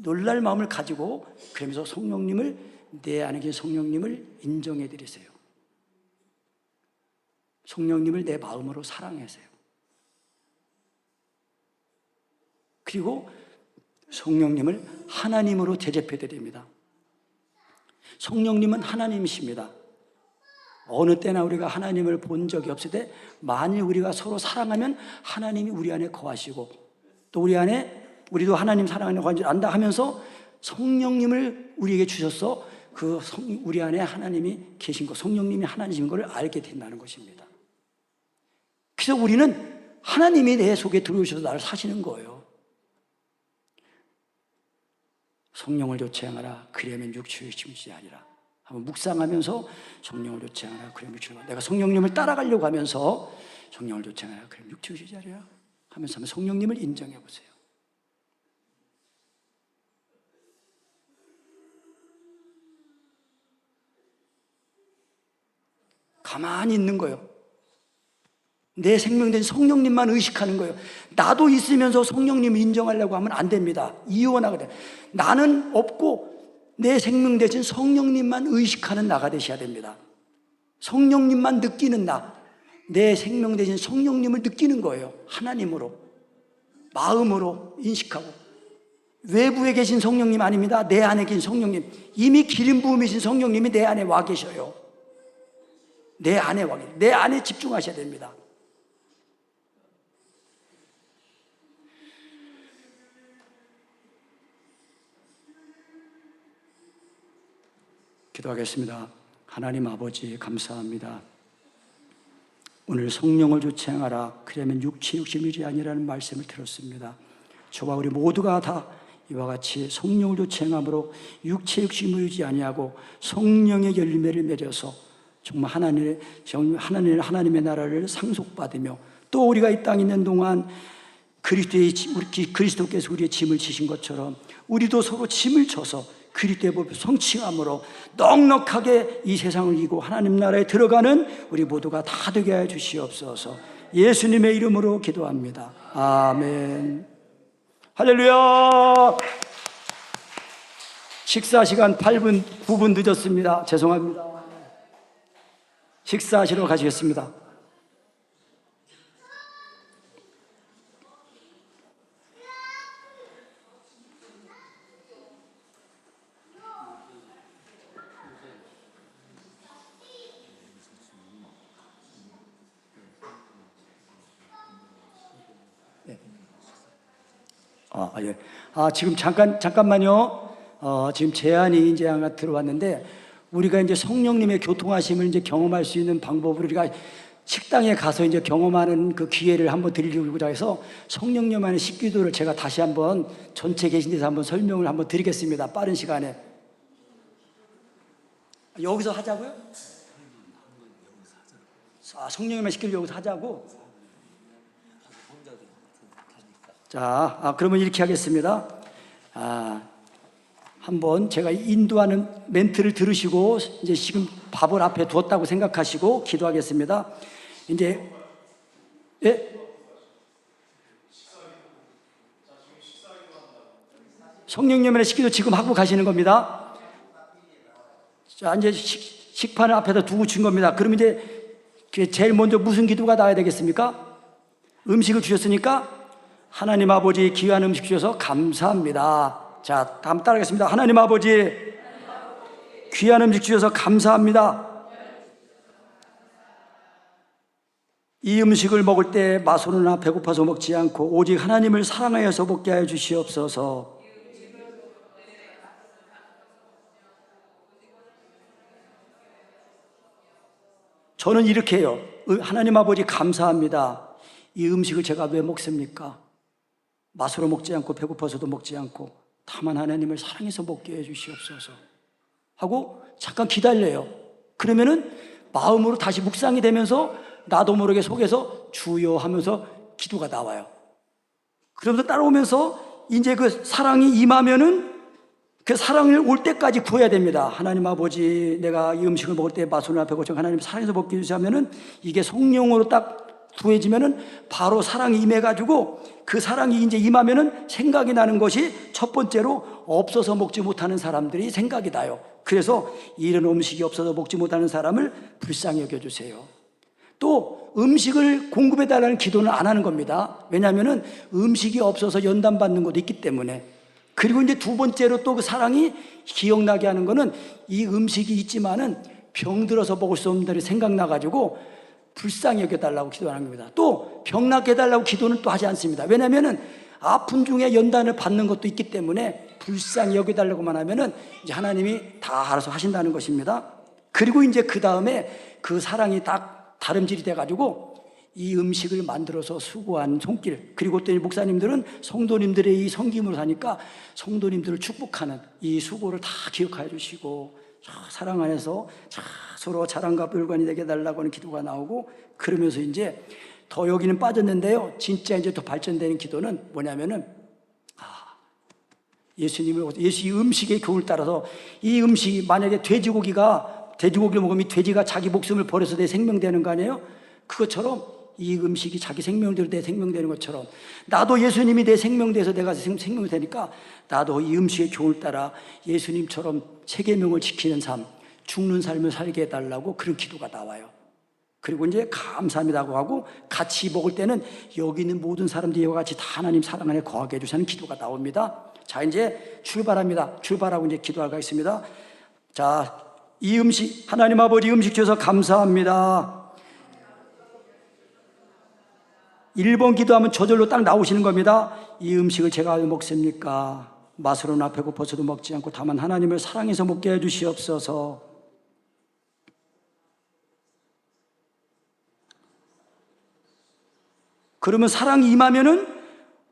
놀랄 마음을 가지고, 그러면서 성령님을, 내 안에 계신 성령님을 인정해 드리세요. 성령님을 내 마음으로 사랑하세요. 그리고 성령님을 하나님으로 대접해 드립니다. 성령님은 하나님이십니다. 어느 때나 우리가 하나님을 본 적이 없을 때, 만일 우리가 서로 사랑하면 하나님이 우리 안에 거하시고, 또 우리도 하나님 사랑하는 줄 안다 하면서 성령님을 우리에게 주셔서 우리 안에 하나님이 계신 것, 성령님이 하나님이신 것을 알게 된다는 것입니다. 그래서 우리는 하나님이 내 속에 들어오셔서 나를 사시는 거예요. 성령을 요청하라. 그러면 육체의 욕심이 아니라. 한번 묵상하면서 성령을 요청하라. 그러면 육체의 내가 성령님을 따라가려고 하면서 성령을 요청하라. 그러면 육체의 욕심이 아니라 하면서 한번 성령님을 인정해 보세요. 가만히 있는 거예요. 내 생명된 성령님만 의식하는 거예요. 나도 있으면서 성령님을 인정하려고 하면 안 됩니다. 이혼하거든. 나는 없고 내 생명 되신 성령님만 의식하는 나가 되셔야 됩니다. 성령님만 느끼는 내 생명 대신 성령님을 느끼는 거예요. 하나님으로, 마음으로 인식하고. 외부에 계신 성령님 아닙니다. 내 안에 계신 성령님, 이미 기름 부음이신 성령님이 내 안에 와 계셔요. 내 안에 와 계세요. 내 안에 집중하셔야 됩니다. 기도하겠습니다. 하나님 아버지 감사합니다. 오늘 성령을 주체하라. 그러면 육체 욕심이지 아니라는 말씀을 들었습니다. 저와 우리 모두가 다 이와 같이 성령을 주체함으로 육체 욕심을 유지 아니하고 성령의 열매를 맺어서 정말 하나님의 나라를 상속받으며, 또 우리가 이 땅에 있는 동안 그리스도께서 우리의 짐을 지신 것처럼 우리도 서로 짐을 져서 그리스도의 법을 성취함으로 넉넉하게 이 세상을 이기고 하나님 나라에 들어가는 우리 모두가 다 되게 하여 주시옵소서. 예수님의 이름으로 기도합니다. 아멘. 할렐루야. 식사 시간 8분 9분 늦었습니다. 죄송합니다. 식사하시러 가시겠습니다. 예. 지금 잠깐만요. 지금 제안이 이제 하나 들어왔는데, 우리가 이제 성령님의 교통하심을 이제 경험할 수 있는 방법으로 우리가 식당에 가서 이제 경험하는 그 기회를 한번 드리려고 해서 성령님만의 식기도를 제가 다시 한번 전체 계신 데서 한번 설명을 한번 드리겠습니다. 빠른 시간에. 여기서 하자고요? 성령님만 식기도 여기서 하자고? 자, 그러면 이렇게 하겠습니다. 한번 제가 인도하는 멘트를 들으시고 이제 지금 밥을 앞에 두었다고 생각하시고 기도하겠습니다. 이제 예? 성령님의 식기도 지금 하고 가시는 겁니다. 자, 이제 식판을 앞에다 두고 준 겁니다. 그럼 이제 제일 먼저 무슨 기도가 나와야 되겠습니까? 음식을 주셨으니까 하나님 아버지 귀한 음식 주셔서 감사합니다. 자, 다음 따라하겠습니다. 하나님 아버지 귀한 음식 주셔서 감사합니다. 이 음식을 먹을 때 마소로나 배고파서 먹지 않고 오직 하나님을 사랑하여서 먹게 하여 주시옵소서. 저는 이렇게 해요. 하나님 아버지 감사합니다. 이 음식을 제가 왜 먹습니까? 맛으로 먹지 않고 배고파서도 먹지 않고 다만 하나님을 사랑해서 먹게 해 주시옵소서 하고 잠깐 기다려요. 그러면은 마음으로 다시 묵상이 되면서 나도 모르게 속에서 주여 하면서 기도가 나와요. 그러면서 따라오면서 이제 그 사랑이 임하면은 그 사랑을 올 때까지 구해야 됩니다. 하나님 아버지, 내가 이 음식을 먹을 때 맛으로나 배고프고 하나님 사랑해서 먹게 해주세요 하면은 이게 성령으로 딱 구해지면은 바로 사랑이 임해가지고 그 사랑이 이제 임하면은 생각이 나는 것이 첫 번째로 없어서 먹지 못하는 사람들이 생각이 나요. 그래서 이런 음식이 없어서 먹지 못하는 사람을 불쌍히 여겨주세요. 또 음식을 공급해달라는 기도는 안 하는 겁니다. 왜냐하면은 음식이 없어서 연단받는 것도 있기 때문에. 그리고 이제 두 번째로 또 그 사랑이 기억나게 하는 거는 이 음식이 있지만은 병들어서 먹을 수 없는 날이 생각나가지고 불쌍히 여겨달라고 기도하는 겁니다. 또 병 낫게 해달라고 기도는 또 하지 않습니다. 왜냐하면은 아픈 중에 연단을 받는 것도 있기 때문에 불쌍히 여겨달라고만 하면은 이제 하나님이 다 알아서 하신다는 것입니다. 그리고 이제 그 다음에 그 사랑이 딱 다름질이 돼가지고 이 음식을 만들어서 수고한 손길, 그리고 또 목사님들은 성도님들의 이 섬김으로 사니까 성도님들을 축복하는 이 수고를 다 기억하여 주시고 사랑 안에서 서로 자랑과 불관이 되게 해달라고 하는 기도가 나오고, 그러면서 이제 더 여기는 빠졌는데요, 진짜 이제 더 발전되는 기도는 뭐냐면은 예수 이 음식의 교훈을 따라서 이 음식이 만약에 돼지고기를 먹으면 이 돼지가 자기 목숨을 버려서 내 생명 되는 거 아니에요? 그것처럼 이 음식이 자기 생명대로 내 생명 되는 것처럼 나도 예수님이 내 생명 돼서 내가 생명이 되니까 나도 이 음식의 교훈을 따라 예수님처럼 세계명을 지키는 삶, 죽는 삶을 살게 해달라고 그런 기도가 나와요. 그리고 이제 감사합니다고 하고 같이 먹을 때는 여기 있는 모든 사람들이 이와 같이 다 하나님 사랑 안에 거하게 해주시는 기도가 나옵니다. 자, 이제 출발합니다. 출발하고 이제 기도하겠습니다. 자, 이 음식, 하나님 아버지 음식 주셔서 감사합니다. 1번 기도하면 저절로 딱 나오시는 겁니다. 이 음식을 제가 왜 먹습니까? 맛으로나 배고파서도 먹지 않고 다만 하나님을 사랑해서 먹게 해주시옵소서. 그러면 사랑이 임하면은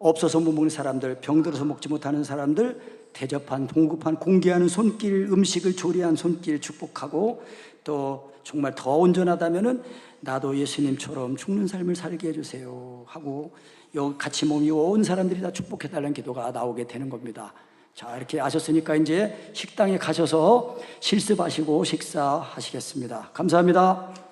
없어서 못 먹는 사람들, 병들어서 먹지 못하는 사람들, 대접한, 공급한, 공개하는 손길, 음식을 조리한 손길 축복하고, 또 정말 더 온전하다면은 나도 예수님처럼 죽는 삶을 살게 해주세요 하고 여기 같이 몸이 온 사람들이 다 축복해달라는 기도가 나오게 되는 겁니다. 자, 이렇게 아셨으니까 이제 식당에 가셔서 실습하시고 식사하시겠습니다. 감사합니다.